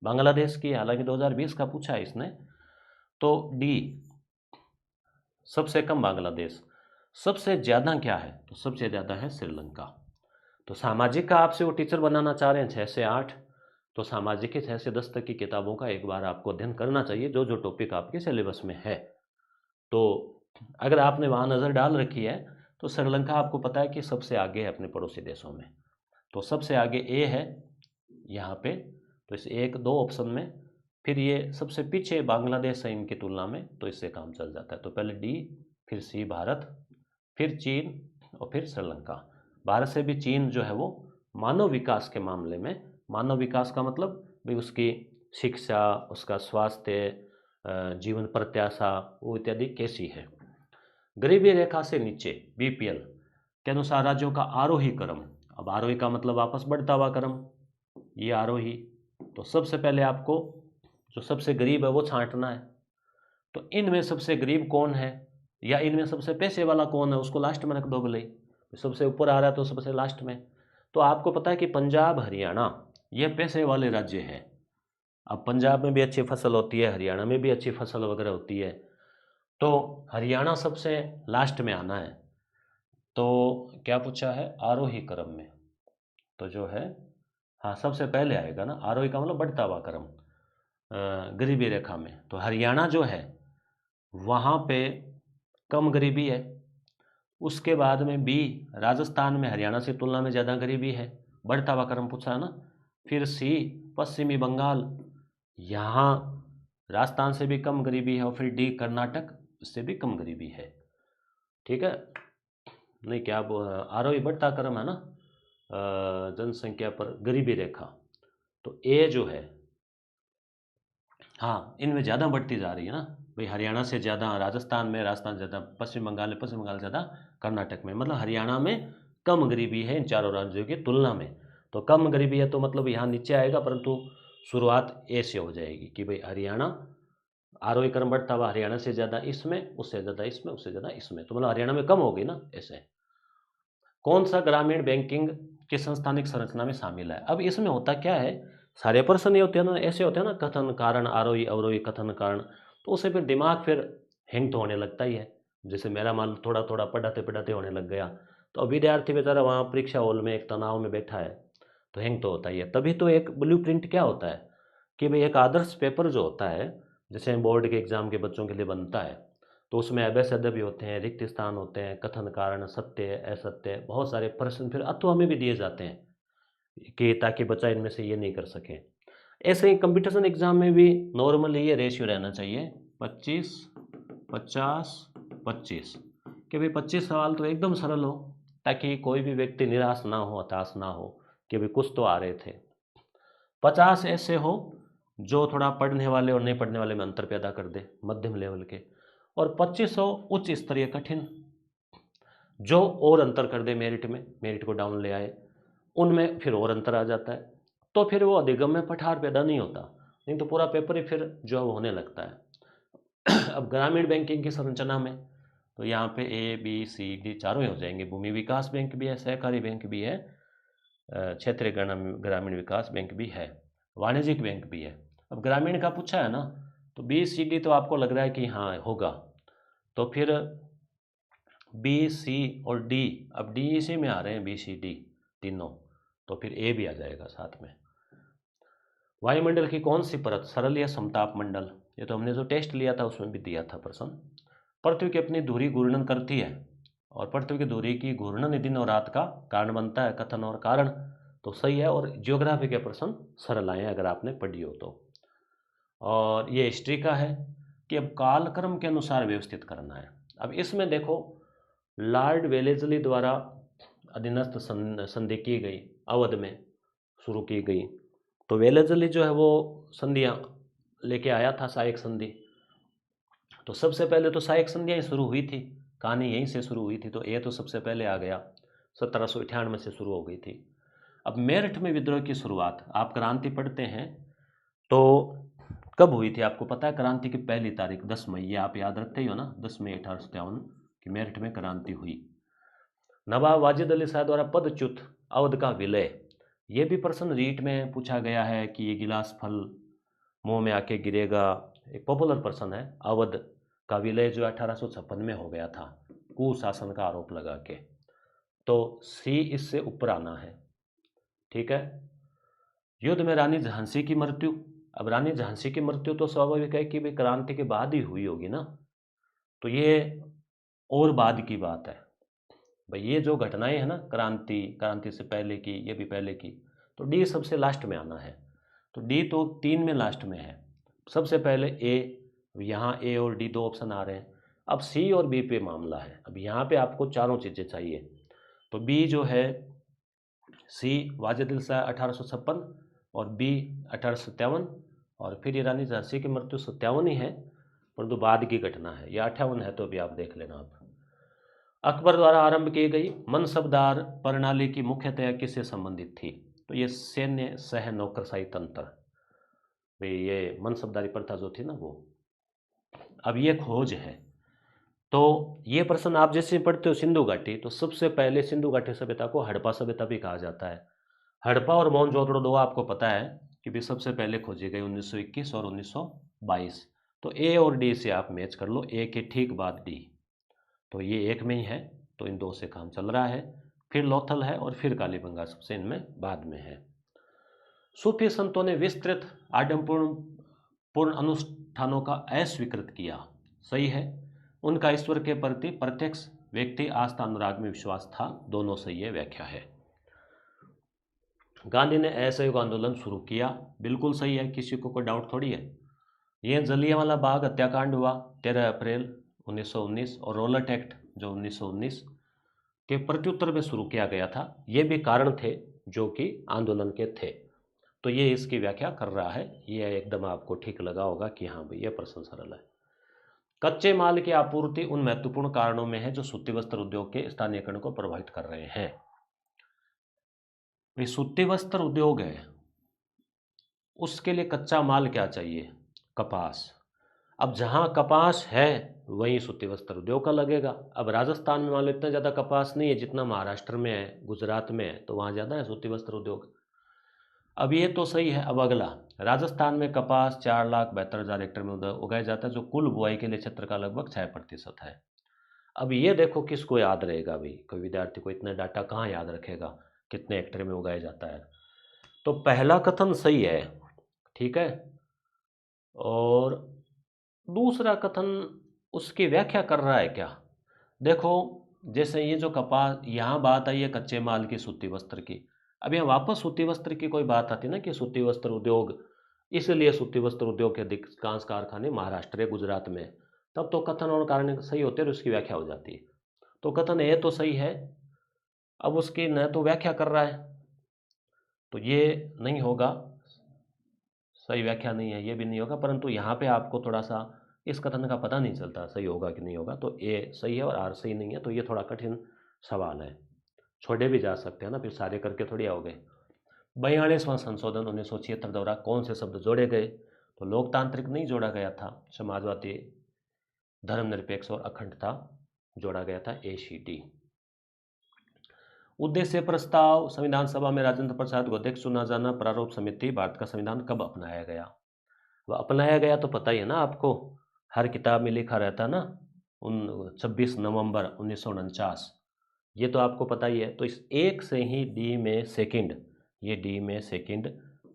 बांग्लादेश की, हालांकि 2020 का पूछा है इसने। तो डी सबसे कम बांग्लादेश, सबसे ज़्यादा क्या है, तो सबसे ज़्यादा है श्रीलंका। तो सामाजिक का आपसे वो टीचर बनाना चाह रहे हैं 6 से 8, तो सामाजिक के 6 से 10 तक की किताबों का एक बार आपको अध्ययन करना चाहिए, जो जो टॉपिक आपके सिलेबस में है। तो अगर आपने वहाँ नज़र डाल रखी है, तो श्रीलंका आपको पता है कि सबसे आगे है अपने पड़ोसी देशों में, तो सबसे आगे ए है यहाँ पे, तो इस एक दो ऑप्शन में, फिर ये सबसे पीछे बांग्लादेश है इनकी तुलना में, तो इससे काम चल जाता है। तो पहले डी, फिर सी भारत, फिर चीन और फिर श्रीलंका। भारत से भी चीन जो है वो मानव विकास के मामले में, मानव विकास का मतलब भाई उसकी शिक्षा, उसका स्वास्थ्य, जीवन प्रत्याशा, वो इत्यादि कैसी है। गरीबी रेखा से नीचे, बीपीएल के अनुसार राज्यों का आरोही क्रम। अब आरोही का मतलब वापस बढ़ता हुआ क्रम, ये आरोही। तो सबसे पहले आपको जो सबसे गरीब है वो छांटना है। तो इनमें सबसे गरीब कौन है, या इनमें सबसे पैसे वाला कौन है, उसको लास्ट में रख दो भले ही, सबसे ऊपर आ रहा है तो सबसे लास्ट में। तो आपको पता है कि पंजाब, हरियाणा ये पैसे वाले राज्य हैं। अब पंजाब में भी अच्छी फसल होती है, हरियाणा में भी अच्छी फसल वगैरह होती है, तो हरियाणा सबसे लास्ट में आना है। तो क्या पूछा है, आरोही क्रम में, तो जो है हाँ सबसे पहले आएगा ना, आरोही का मतलब बढ़ता हुआ क्रम, गरीबी रेखा में। तो हरियाणा जो है वहाँ पे कम गरीबी है। उसके बाद में बी, राजस्थान में हरियाणा से तुलना में ज़्यादा गरीबी है, बढ़ता हुआ क्रम पूछा है ना। फिर सी, पश्चिमी बंगाल, यहाँ राजस्थान से भी कम गरीबी है। और फिर डी, कर्नाटक, इससे भी कम गरीबी है। ठीक है, नहीं क्या आरोही बढ़ता क्रम है ना, जनसंख्या पर गरीबी रेखा। तो ए जो है हाँ इनमें ज़्यादा बढ़ती जा रही है ना भाई, हरियाणा से ज़्यादा राजस्थान में, राजस्थान ज़्यादा पश्चिम बंगाल में, पश्चिम बंगाल ज़्यादा कर्नाटक में। मतलब हरियाणा में कम गरीबी है इन चारों राज्यों की तुलना में। तो कम गरीबी है तो मतलब यहाँ नीचे आएगा, परंतु शुरुआत ए से हो जाएगी कि भाई हरियाणा, आरोही क्रम बढ़ता हुआ, हरियाणा से ज़्यादा इसमें, उससे ज़्यादा इसमें, उससे ज़्यादा इसमें, तो मतलब हरियाणा में कम होगी ना ऐसे। कौन सा ग्रामीण बैंकिंग की संस्थानिक संरचना में शामिल है। अब इसमें होता क्या है, सारे प्रश्न ये होते हैं ना, ऐसे होते हैं ना, कथन कारण, आरोही अवरोही, कथन कारण, तो उससे फिर दिमाग फिर हैंग तो होने लगता ही है। जैसे मेरा मान थोड़ा थोड़ा पढ़ाते पढ़ाते होने लग गया, तो अब विद्यार्थी बेचारा वहाँ परीक्षा हॉल में एक तनाव में बैठा है, तो हैंग तो होता ही है। तभी तो एक ब्लूप्रिंट क्या होता है कि भाई एक आदर्श पेपर जो होता है, जैसे बोर्ड के एग्जाम के बच्चों के लिए बनता है, तो उसमें अभ्यास भी होते हैं, रिक्त स्थान होते हैं, कथन कारण, सत्य असत्य, बहुत सारे प्रश्न फिर अथवा में भी दिए जाते हैं कि ताकि बच्चा इनमें से ये नहीं कर सके। ऐसे ही कंपटीशन एग्जाम में भी नॉर्मली ये रेशियो रहना चाहिए 25 50 25, कि भाई 25 सवाल तो एकदम सरल हो, ताकि कोई भी व्यक्ति निराश ना हो, हताश ना हो कि भाई कुछ तो आ रहे थे। 50 ऐसे हो जो थोड़ा पढ़ने वाले और नहीं पढ़ने वाले में अंतर पैदा कर दे, मध्यम लेवल के। और 2500 उच्च स्तरीय कठिन, जो और अंतर कर दे मेरिट में, मेरिट को डाउन ले आए, उनमें फिर और अंतर आ जाता है। तो फिर वो अधिगम में पठार पैदा नहीं होता, नहीं तो पूरा पेपर ही फिर जो है वो होने लगता है। अब ग्रामीण बैंकिंग की संरचना में तो यहाँ पे ए बी सी डी चारों ही हो जाएंगे। भूमि विकास बैंक भी है, सहकारी बैंक भी है, क्षेत्रीय ग्रामीण विकास बैंक भी है, वाणिज्यिक बैंक भी है। अब ग्रामीण का पूछा है ना, तो बी सी डी तो आपको लग रहा है कि हाँ होगा, तो फिर बी सी और डी, अब डी इसी में आ रहे हैं, बी सी डी तीनों, तो फिर ए भी आ जाएगा साथ में। वायुमंडल की कौन सी परत सरल या समताप मंडल, ये तो हमने जो टेस्ट लिया था उसमें भी दिया था प्रश्न। पृथ्वी की अपनी धुरी घूर्णन करती है, और पृथ्वी की धुरी की घूर्णन दिन और रात का कारण बनता है, कथन और कारण, तो सही है। और ज्योग्राफी के प्रश्न सरल आए अगर आपने पढ़ी हो तो। और ये हिस्ट्री का है कि अब कालक्रम के अनुसार व्यवस्थित करना है। अब इसमें देखो, लॉर्ड वेलेस्ली द्वारा अधीनस्थ संधि की गई, अवध में शुरू की गई। तो वेलेस्ली जो है वो संधियाँ लेके आया था, सहायक संधि। तो सबसे पहले तो सहायक संधियाँ ही शुरू हुई थी, कहानी यहीं से शुरू हुई थी, तो ये तो सबसे पहले आ गया, 1798 से शुरू हो गई थी। अब मेरठ में विद्रोह की शुरुआत, आप क्रांति पढ़ते हैं तो कब हुई थी आपको पता है? क्रांति की पहली तारीख 10 मई, ये आप याद रखते ही हो ना, 10 मई 1857 की मेरठ में क्रांति हुई। नवाब वाजिद अली शाह द्वारा पदच्युत, अवध का विलय, ये भी प्रश्न रीट में पूछा गया है कि ये गिलास फल मुंह में आके गिरेगा, एक पॉपुलर प्रश्न है। अवध का विलय जो 1856 में हो गया था, कुशासन का आरोप लगा के, तो सी इससे ऊपर आना है। ठीक है, युद्ध में रानी झांसी की मृत्यु, अब रानी झांसी की मृत्यु तो स्वाभाविक है कि भाई क्रांति के बाद ही हुई होगी ना, तो ये और बाद की बात है भाई। ये जो घटनाएं हैं ना, क्रांति से पहले की, ये भी पहले की, तो डी सबसे लास्ट में आना है। तो डी तो 3 में लास्ट में है, सबसे पहले ए, यहाँ ए और डी दो ऑप्शन आ रहे हैं। अब सी और बी पे मामला है, अब यहाँ पे आपको चारों चीज़ें चाहिए। तो बी जो है, सी वाजिद अली शाह 1856 और बी 1857, और फिर ये रानी झांसी की मृत्यु 57 ही है, परंतु बाद की घटना है, ये 58 है, तो भी आप देख लेना। आप अकबर द्वारा आरंभ की गई मनसबदार प्रणाली की मुख्यतया किससे संबंधित थी? तो ये सैन्य सह नौकरशाही तंत्र, भाई ये मनसबदारी प्रथा जो थी ना वो। अब ये खोज है, तो ये प्रश्न आप जैसे पढ़ते हो सिंधु घाटी, तो सबसे पहले सिंधु घाटी सभ्यता को हड़प्पा सभ्यता भी कहा जाता है। हड़प्पा और मोहनजोदड़ो दो आपको पता है कि भी सबसे पहले खोजी गई 1921 और 1922। तो ए और डी से आप मैच कर लो, ए के ठीक बाद डी, तो ये एक में ही है, तो इन दो से काम चल रहा है। फिर लोथल है और फिर कालीबंगा सबसे इनमें बाद में है। सूफी संतों ने विस्तृत आडम्बरपूर्ण पूर्ण अनुष्ठानों का अस्वीकृत किया, सही है। उनका ईश्वर के प्रति प्रत्यक्ष व्यक्ति आस्था अनुराग में विश्वास था, दोनों सही है, व्याख्या है। गांधी ने असहयोग आंदोलन शुरू किया, बिल्कुल सही है, किसी को कोई डाउट थोड़ी है। यह जलियांवाला बाग हत्याकांड हुआ 13 अप्रैल 1919 और रोलट एक्ट जो 1919 के प्रत्युत्तर में शुरू किया गया था। ये भी कारण थे जो कि आंदोलन के थे, तो ये इसकी व्याख्या कर रहा है। ये एकदम आपको ठीक लगा होगा कि हाँ भाई ये प्रश्न सरल है। कच्चे माल की आपूर्ति उन महत्वपूर्ण कारणों में है जो सूती वस्त्र उद्योग के स्थानीयकरण को प्रभावित कर रहे हैं। भाई सूती वस्त्र उद्योग है, उसके लिए कच्चा माल क्या चाहिए? कपास। अब जहाँ कपास है वहीं सूती वस्त्र उद्योग का लगेगा। अब राजस्थान में मान लो इतना ज़्यादा कपास नहीं है जितना महाराष्ट्र में है, गुजरात में है, तो वहाँ ज़्यादा है सूती वस्त्र उद्योग। अब ये तो सही है। अब अगला, राजस्थान में कपास 4,72,000 हेक्टेयर में उगाया जाता है, जो कुल बुआई के लिए क्षेत्र का लगभग 6% है। अब ये देखो किसको याद रहेगा भाई, कोई विद्यार्थी को इतना डाटा कहाँ याद रखेगा कितने हेक्टेयर में उगाया जाता है। तो पहला कथन सही है, ठीक है, और दूसरा कथन उसकी व्याख्या कर रहा है क्या? देखो, जैसे ये जो कपास, यहाँ बात आई है कच्चे माल की सूती वस्त्र की। अब यहाँ वापस सूती वस्त्र की कोई बात आती ना कि सूती वस्त्र उद्योग, इसलिए सूती वस्त्र उद्योग के अधिकांश कारखाने महाराष्ट्र या गुजरात में, तब तो कथन और कारण सही होते हैं और उसकी व्याख्या हो जाती है। तो कथन ए तो सही है, अब उसकी न तो व्याख्या कर रहा है, तो ये नहीं होगा, सही व्याख्या नहीं है, ये भी नहीं होगा। परंतु यहाँ पे आपको थोड़ा सा इस कथन का पता नहीं चलता सही होगा कि नहीं होगा, तो ए सही है और आर सही नहीं है, तो ये थोड़ा कठिन सवाल है, छोड़े भी जा सकते हैं ना, फिर सारे करके थोड़ी आओगे। 42वां संशोधन 1976 द्वारा कौन से शब्द जोड़े गए? तो लोकतांत्रिक नहीं जोड़ा गया था, समाजवादी, धर्मनिरपेक्ष और अखंडता जोड़ा गया था, ACT। उद्देश्य प्रस्ताव, संविधान सभा में राजेंद्र प्रसाद को अध्यक्ष चुना जाना, प्रारूप समिति, भारत का संविधान कब अपनाया गया? वह अपनाया गया तो पता ही है ना आपको, हर किताब में लिखा रहता ना, 26 नवंबर 1949, ये तो आपको पता ही है। तो इस एक से ही डी में सेकंड, ये डी में सेकंड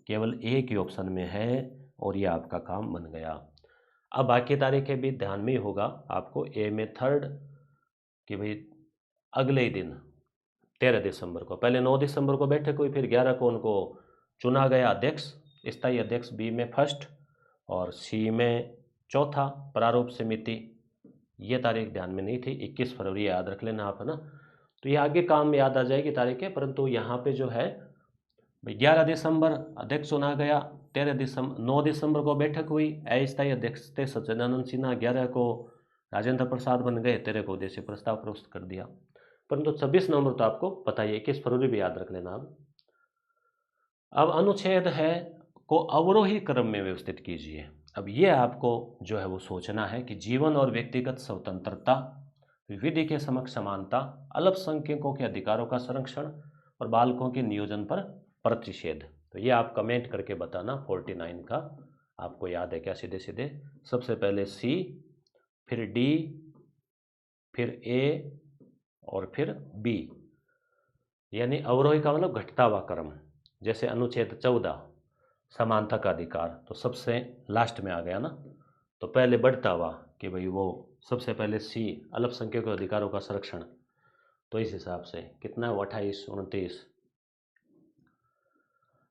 केवल एक ही ऑप्शन में है और ये आपका काम बन गया। अब बाकी तारीखें भी ध्यान में ही होगा आपको। ए में थर्ड कि भाई अगले ही दिन 13 दिसंबर को, पहले 9 दिसंबर को बैठक हुई, फिर 11 को उनको चुना गया अध्यक्ष, स्थायी अध्यक्ष, बी में फर्स्ट और सी में चौथा, प्रारूप समिति। ये तारीख ध्यान में नहीं थी, 21 फरवरी याद रख लेना आप, है ना। तो ये आगे काम याद आ जाएगी तारीखें, परंतु यहाँ पे जो है 11 दिसंबर अध्यक्ष चुना गया, 9 दिसंबर को बैठक हुई, अस्थायी अध्यक्ष थे सच्चिदानंद सिन्हा, 11 को राजेंद्र प्रसाद बन गए, 13 को उद्देश्य प्रस्ताव प्रस्तुत कर दिया। परंतु 26 नवंबर तो आपको पता ही है, 21 फरवरी भी याद रख लेना। अब अनुच्छेद है को अवरोही क्रम में व्यवस्थित कीजिए। अब ये आपको जो है वो सोचना है कि जीवन और व्यक्तिगत स्वतंत्रता, विधि के समक्ष समानता, अल्पसंख्यकों के अधिकारों का संरक्षण और बालकों के नियोजन पर प्रतिषेध। तो ये आप कमेंट करके बताना 49 का आपको याद है क्या सीधे सीधे। सबसे पहले सी, फिर डी, फिर ए और फिर बी, यानी अवरोही का मतलब घटता हुआ क्रम। जैसे अनुच्छेद 14 समानता का अधिकार, तो सबसे लास्ट में आ गया ना, तो पहले बढ़ता हुआ कि भाई वो सबसे पहले सी, अल्पसंख्यकों के अधिकारों का संरक्षण, तो इस हिसाब से कितना है 28, 29।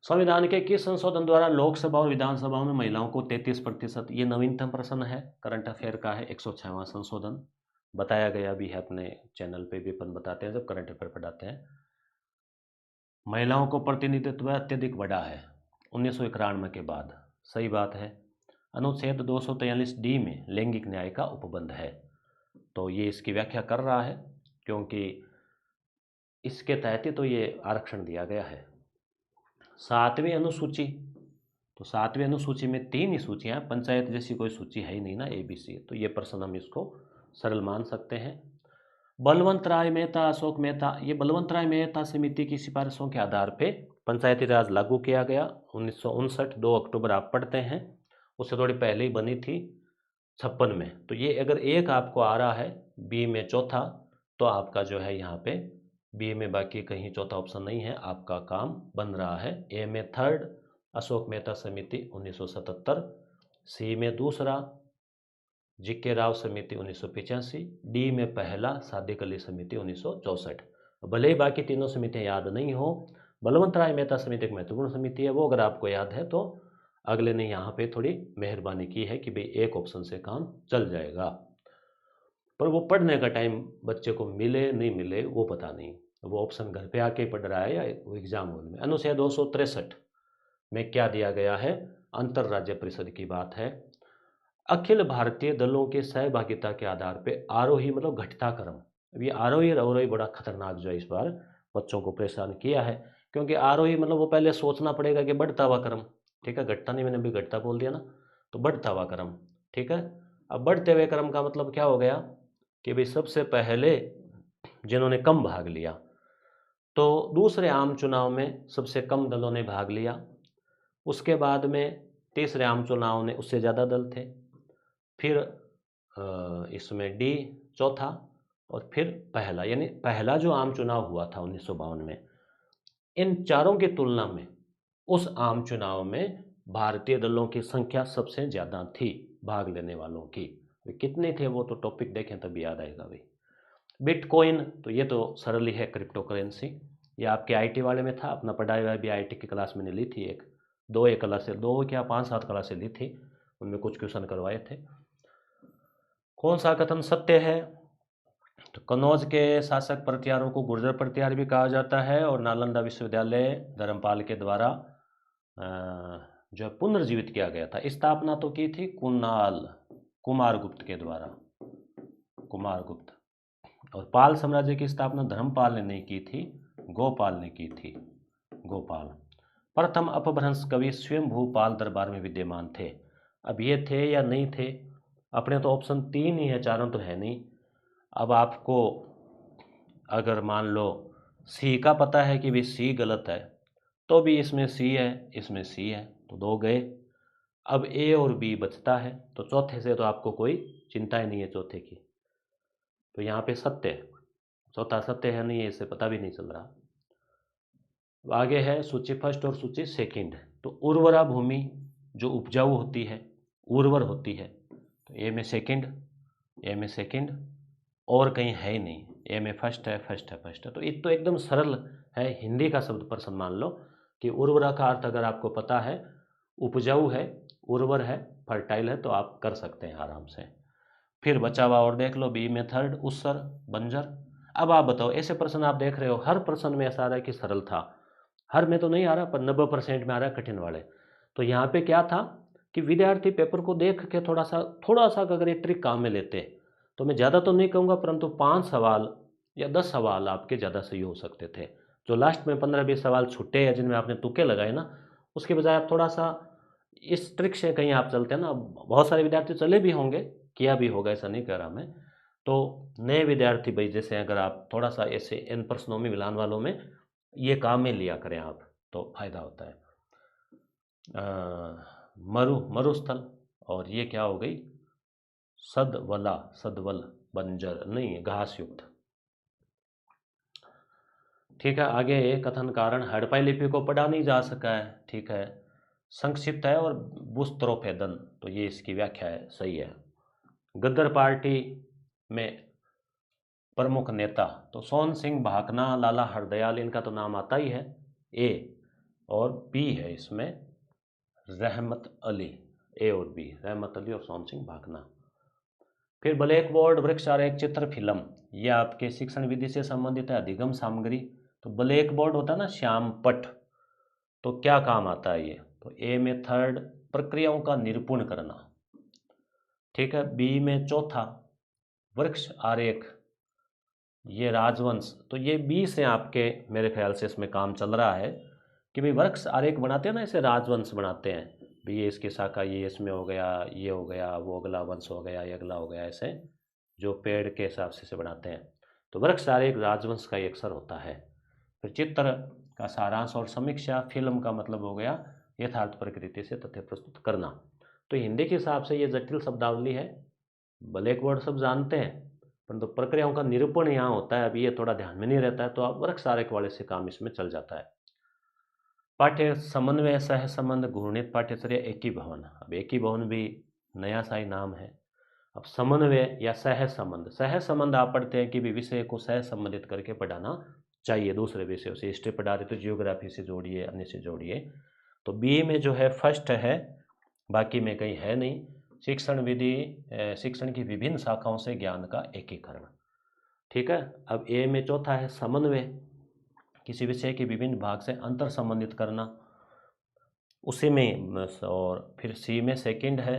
संविधान के किस संशोधन द्वारा लोकसभा और विधानसभा में महिलाओं को 33%, ये नवीनतम प्रश्न है, करंट अफेयर का है, 106वां संशोधन बताया गया भी है, अपने चैनल पे भी अपन बताते हैं जब करंट अफेयर पढ़ाते हैं। महिलाओं को प्रतिनिधित्व अत्यधिक बढ़ा है 1991 के बाद, सही बात है। अनुच्छेद 243D में लैंगिक न्याय का उपबंध है, तो ये इसकी व्याख्या कर रहा है, क्योंकि इसके तहत ही तो ये आरक्षण दिया गया है। 7वीं अनुसूची, तो 7वीं अनुसूची में 3 ही सूचियाँ, पंचायत जैसी कोई सूची है ही नहीं ना, ABC, तो ये प्रश्न हम इसको सरल मान सकते हैं। बलवंत राय मेहता, अशोक मेहता, ये बलवंत राय मेहता समिति की सिफारिशों के आधार पे पंचायती राज लागू किया गया 1959, 2 अक्टूबर आप पढ़ते हैं, उससे थोड़ी पहले ही बनी थी। 56 में। तो ये अगर एक आपको आ रहा है बी में चौथा, तो आपका जो है यहाँ पे बी में बाकी कहीं चौथा ऑप्शन नहीं है, आपका काम बन रहा है। ए में थर्ड अशोक मेहता समिति 1977, सी में दूसरा जीके राव समिति 1985, डी में पहला सादिक अली समिति 1964। भले ही बाकी तीनों समितियाँ याद नहीं हो, बलवंत राय मेहता समिति एक महत्वपूर्ण समिति है, वो अगर आपको याद है तो अगले ने यहाँ पे थोड़ी मेहरबानी की है कि भाई एक ऑप्शन से काम चल जाएगा। पर वो पढ़ने का टाइम बच्चे को मिले नहीं मिले वो पता नहीं, वो ऑप्शन घर पे आके पढ़ रहा है या वो एग्जाम हॉल में। अनुच्छेद 263 में क्या दिया गया है, अंतर राज्य परिषद की बात है। अखिल भारतीय दलों के सहभागिता के आधार पे आरोही मतलब घटता क्रम। अब ये आरोही और अवरोही बड़ा खतरनाक जो है इस बार बच्चों को परेशान किया है, क्योंकि आरोही मतलब वो पहले सोचना पड़ेगा कि बढ़ता हुआ क्रम, ठीक है, घटता नहीं, मैंने भी घटता बोल दिया ना, तो बढ़ता हुआ क्रम, ठीक है। अब बढ़ते हुए क्रम का मतलब क्या हो गया कि भाई सबसे पहले जिन्होंने कम भाग लिया, तो दूसरे आम चुनाव में सबसे कम दलों ने भाग लिया, उसके बाद में तीसरे आम चुनाव में उससे ज़्यादा दल थे, फिर इसमें डी चौथा, और फिर पहला, यानी पहला जो आम चुनाव हुआ था 1952 में, इन चारों की तुलना में उस आम चुनाव में भारतीय दलों की संख्या सबसे ज़्यादा थी भाग लेने वालों की। कितने थे वो तो टॉपिक देखें तभी याद आएगा भाई। बिटकॉइन, तो ये तो सरल ही है, क्रिप्टो करेंसी, ये आपके आईटी वाले में था, अपना पढ़ाई हुआ भी आईटी की क्लास मैंने ली थी, एक क्लास से, 5-7 क्लासें ली थी, उनमें कुछ क्वेश्चन करवाए थे। कौन सा कथन सत्य है, तो कन्नौज के शासक प्रतिहारों को गुर्जर प्रतिहार भी कहा जाता है, और नालंदा विश्वविद्यालय धर्मपाल के द्वारा जो है पुनर्जीवित किया गया था। स्थापना तो की थी कुमारगुप्त के द्वारा, कुमारगुप्त, और पाल साम्राज्य की स्थापना धर्मपाल ने नहीं की थी, गोपाल ने की थी, गोपाल। प्रथम अपभ्रंश कवि स्वयंभू पाल दरबार में विद्यमान थे। अब ये थे या नहीं थे, अपने तो ऑप्शन 3 ही है, चारों तो है नहीं। अब आपको अगर मान लो सी का पता है कि भाई सी गलत है, तो भी इसमें सी है, इसमें सी है, तो 2 गए। अब ए और बी बचता है, तो चौथे से तो आपको कोई चिंता ही नहीं है चौथे की, तो यहाँ पे सत्य है, चौथा सत्य है नहीं है इससे पता भी नहीं चल रहा। अब आगे है सूची फर्स्ट और सूची सेकंड। तो उर्वरा भूमि जो उपजाऊ होती है, उर्वर होती है, तो ए में सेकंड, और कहीं है ही नहीं, ए में फर्स्ट है, फर्स्ट है। तो ये तो एकदम सरल है, हिंदी का शब्द प्रश्न मान लो कि उर्वरा का अर्थ अगर आपको पता है, उपजाऊ है, उर्वर है, फर्टाइल है, तो आप कर सकते हैं आराम से। फिर बचा हुआ और देख लो, बी में थर्ड उत्सर बंजर। अब आप बताओ, ऐसे प्रश्न आप देख रहे हो, हर प्रश्न में ऐसा आ रहा है कि सरल था, हर में तो नहीं आ रहा पर 90% में आ रहा है कठिन वाले। तो यहाँ पे क्या था कि विद्यार्थी पेपर को देख के थोड़ा सा अगर ये ट्रिक काम में लेते, तो मैं ज़्यादा तो नहीं कहूँगा, परंतु 5 सवाल या 10 सवाल आपके ज़्यादा सही हो सकते थे। जो लास्ट में 15-20 सवाल छूटे या जिनमें आपने तुक्के लगाए ना, उसके बजाय आप थोड़ा सा इस ट्रिक से कहीं आप चलते हैं ना, बहुत सारे विद्यार्थी चले भी होंगे, किया भी होगा, ऐसा नहीं कह रहा मैं। तो नए विद्यार्थी भाई, जैसे अगर आप थोड़ा सा ऐसे इन प्रश्नों में मिलान वालों में ये काम में लिया करें आप, तो फायदा होता है। मरुस्थल, और ये क्या हो गई, सदवल, बंजर नहीं, घास युक्त। ठीक है, आगे कथन कारण हड़प्पा लिपि को पढ़ा नहीं जा सका है, ठीक है, संक्षिप्त है और बुस्त्रोफेदन, तो ये इसकी व्याख्या है, सही है। गद्दर पार्टी में प्रमुख नेता, तो सोहन सिंह भाकना, लाला हरदयाल, इनका तो नाम आता ही है, ए, और बी है इसमें रहमत अली, ए और बी, रहमत अली और सोहन सिंह भाकना। फिर ब्लैक बोर्ड वृक्ष आरेख चित्र फिल्म, ये आपके शिक्षण विधि से संबंधित है, अधिगम सामग्री। तो ब्लैक बोर्ड होता है ना श्याम पट, तो क्या काम आता है ये, तो ए में थर्ड प्रक्रियाओं का निरूपण करना, ठीक है, बी में चौथा वृक्ष आरेख, ये राजवंश, तो ये बी से आपके मेरे ख्याल से इसमें काम चल रहा है कि भाई वृक्ष आरेख बनाते हैं ना, इसे राजवंश बनाते हैं भाई, ये इसकी शाखा, ये इसमें हो गया, ये हो गया, वो अगला वंश हो गया, ये अगला हो गया, ऐसे जो पेड़ के हिसाब से इसे बनाते हैं। तो वृक्ष आरेख राजवंश का एक अक्षर होता है। फिर चित्र का सारांश और समीक्षा, फिल्म का मतलब हो गया यथार्थ प्रकृति से तथ्य प्रस्तुत करना। तो हिंदी के हिसाब से ये जटिल शब्दावली है, ब्लैक बोर्ड सब जानते हैं, परंतु प्रक्रियाओं का निरूपण यहाँ होता है, अभी ये थोड़ा ध्यान में नहीं रहता है, तो आप वर्क आरेख वाले से काम इसमें चल जाता है। पाठ्य समन्वय सह संबंध घूर्णित पाठ्यचर्या एकीभवन। अब एकीभवन भी नया सा ही नाम है। अब समन्वय या सह संबंध आप पढ़ते हैं कि भी विषय को सह संबंधित करके पढ़ाना चाहिए दूसरे विषयों से। हिस्ट्री पढ़ा रहे तो जियोग्राफी से जोड़िए, अन्य से जोड़िए। तो बी में जो है फर्स्ट है, बाकी में कहीं है नहीं। शिक्षण विधि, शिक्षण की विभिन्न शाखाओं से ज्ञान का एकीकरण, ठीक है। अब ए में चौथा है समन्वय, किसी विषय के विभिन्न भाग से अंतर संबंधित करना, उसी में। और फिर सी में सेकंड है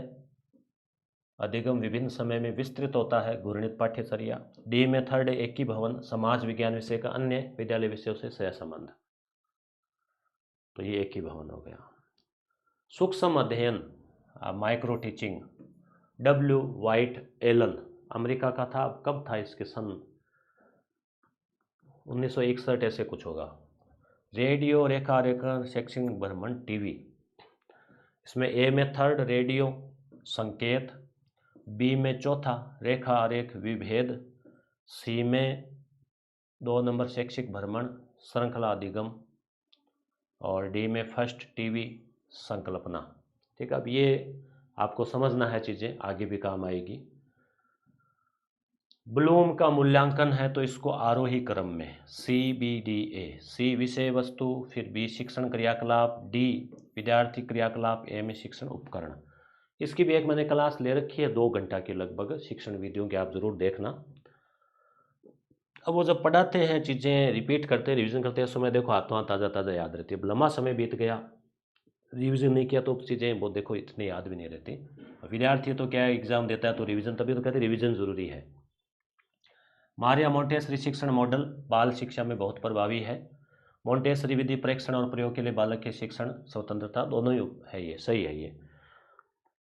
अधिगम विभिन्न समय में विस्तृत होता है, घूर्णित पाठ्यचर्या। डी में थर्ड एकीभवन, समाज विज्ञान विषय का अन्य विद्यालय विषयों से सहसंबंध, तो ये एकीभवन हो गया। सूक्ष्म अध्ययन, micro teaching, W Dwight Allen, America का था। कब था इसके सन 1961 ऐसे कुछ होगा। रेडियो रेखा रेखा शैक्षणिक भ्रमण टीवी, इसमें ए में थर्ड रेडियो संकेत, बी में चौथा रेखा आरेख विभेद, सी में 2 नंबर शैक्षिक भ्रमण श्रृंखला अधिगम, और डी में फर्स्ट टीवी संकल्पना, ठीक है। अब ये आपको समझना है, चीज़ें आगे भी काम आएगी। ब्लूम का मूल्यांकन है तो इसको आरोही क्रम में CBDA, सी विषय वस्तु, फिर बी शिक्षण क्रियाकलाप, डी विद्यार्थी क्रियाकलाप, ए में शिक्षण उपकरण। इसकी भी एक मैंने क्लास ले रखी है 2 घंटा की लगभग, शिक्षण विधियों की, आप जरूर देखना। अब वो जब पढ़ाते हैं, चीज़ें रिपीट करते हैं, रिवीजन करते हैं, समय देखो हाथों हाथ ताज़ा ताज़ा याद रहती है। लंबा समय बीत गया, रिवीजन नहीं किया तो चीज़ें वो देखो इतनी याद भी नहीं रहती। विद्यार्थी तो क्या एग्जाम देता है तो रिवीजन, तभी तो कहते हैं रिवीजन जरूरी है। मारिया मोंटेसरी शिक्षण मॉडल बाल शिक्षा में बहुत प्रभावी है। मोंटेसरी विधि परीक्षण और प्रयोग के लिए बालक के शिक्षण स्वतंत्रता दोनों ही है, ये सही है। ये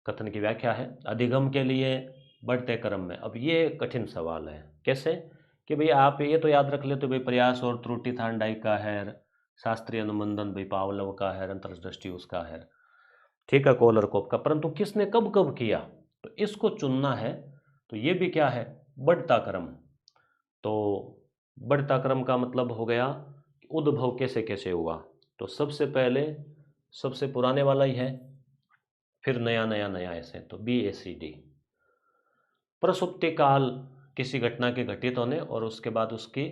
कथन की व्याख्या है। अधिगम के लिए बढ़ते क्रम में, अब ये कठिन सवाल है, कैसे कि भाई आप ये तो याद रख ले तो भाई प्रयास और त्रुटि थार्नडाइक का है, शास्त्रीय अनुबंधन भाई पावलोव का है, अंतर्दृष्टि उसका है, ठीक है, कोलरकोप का, परंतु किसने कब कब किया, तो इसको चुनना है। तो ये भी क्या है, बढ़ता क्रम। तो बढ़ता क्रम का मतलब हो गया उद्भव कैसे कैसे हुआ, तो सबसे पहले सबसे पुराने वाला ही है, फिर नया नया नया ऐसे, तो BACD। प्रसुप्ति काल, किसी घटना के घटित होने और उसके बाद उसकी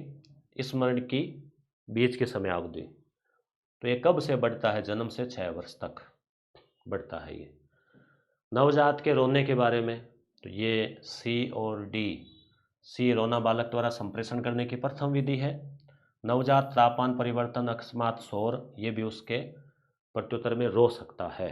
स्मरण की बीच के समय अवधि, तो ये कब से बढ़ता है, जन्म से 6 वर्ष तक बढ़ता है ये। नवजात के रोने के बारे में, तो ये C और D। C रोना बालक द्वारा संप्रेषण करने की प्रथम विधि है। नवजात तापमान परिवर्तन अकस्मात शोर, ये भी उसके प्रत्युत्तर में रो सकता है।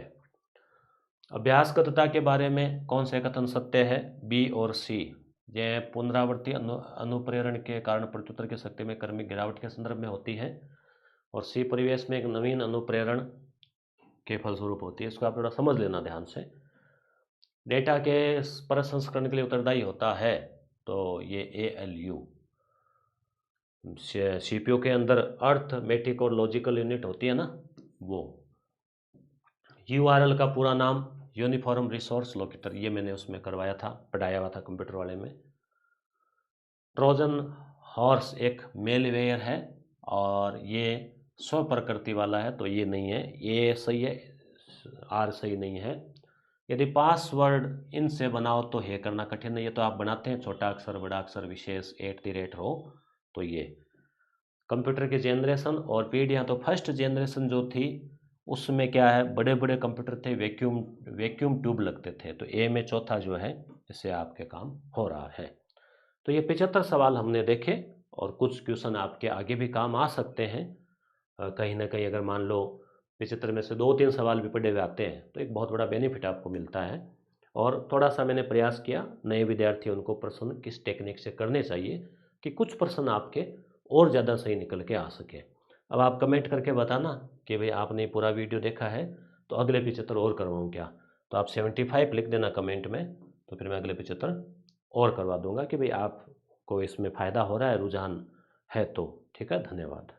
अभ्यासगतता के बारे में कौन से कथन सत्य है, B और C। ये पुनरावृत्ति अनुप्रेरण के कारण प्रत्युत्तर की शक्ति में क्रमिक गिरावट के संदर्भ में होती है, और C परिवेश में एक नवीन अनुप्रेरण के फलस्वरूप होती है। इसको आप थोड़ा समझ लेना ध्यान से। डेटा के प्रसंस्करण के लिए उत्तरदायी होता है, तो ये ALU। CPU के अंदर अर्थमेटिक और लॉजिकल यूनिट होती है ना, वो। URL का पूरा नाम यूनिफॉर्म रिसोर्स लोकेटर, ये मैंने उसमें करवाया था, पढ़ाया हुआ था कंप्यूटर वाले में। ट्रोजन हॉर्स एक मेलवेयर है और ये स्व प्रकृति वाला है, तो ये नहीं है, ये सही है, R सही नहीं है। यदि पासवर्ड इनसे बनाओ तो है करना कठिन है, ये तो आप बनाते हैं, छोटा अक्षर बड़ा अक्षर विशेष @ हो, तो ये कंप्यूटर के जनरेशन और पीढ़ियाँ, तो फर्स्ट जनरेशन जो थी उसमें क्या है, बड़े बड़े कंप्यूटर थे, वैक्यूम ट्यूब लगते थे, तो ए में चौथा जो है इससे आपके काम हो रहा है। तो ये 75 सवाल हमने देखे, और कुछ क्वेश्चन आपके आगे भी काम आ सकते हैं। कहीं ना कहीं अगर मान लो 75 में से 2-3 सवाल भी पढ़े हुए आते हैं तो एक बहुत बड़ा बेनिफिट आपको मिलता है। और थोड़ा सा मैंने प्रयास किया, नए विद्यार्थी उनको प्रश्न किस टेक्निक से करने चाहिए कि कुछ प्रश्न आपके और ज़्यादा सही निकल के आ सके। अब आप कमेंट करके बताना कि भाई आपने पूरा वीडियो देखा है तो अगले 75 और करवाऊँ क्या, तो आप 75 लिख देना कमेंट में, तो फिर मैं अगले 75 और करवा दूंगा कि भाई आपको इसमें फ़ायदा हो रहा है, रुझान है तो। ठीक है, धन्यवाद।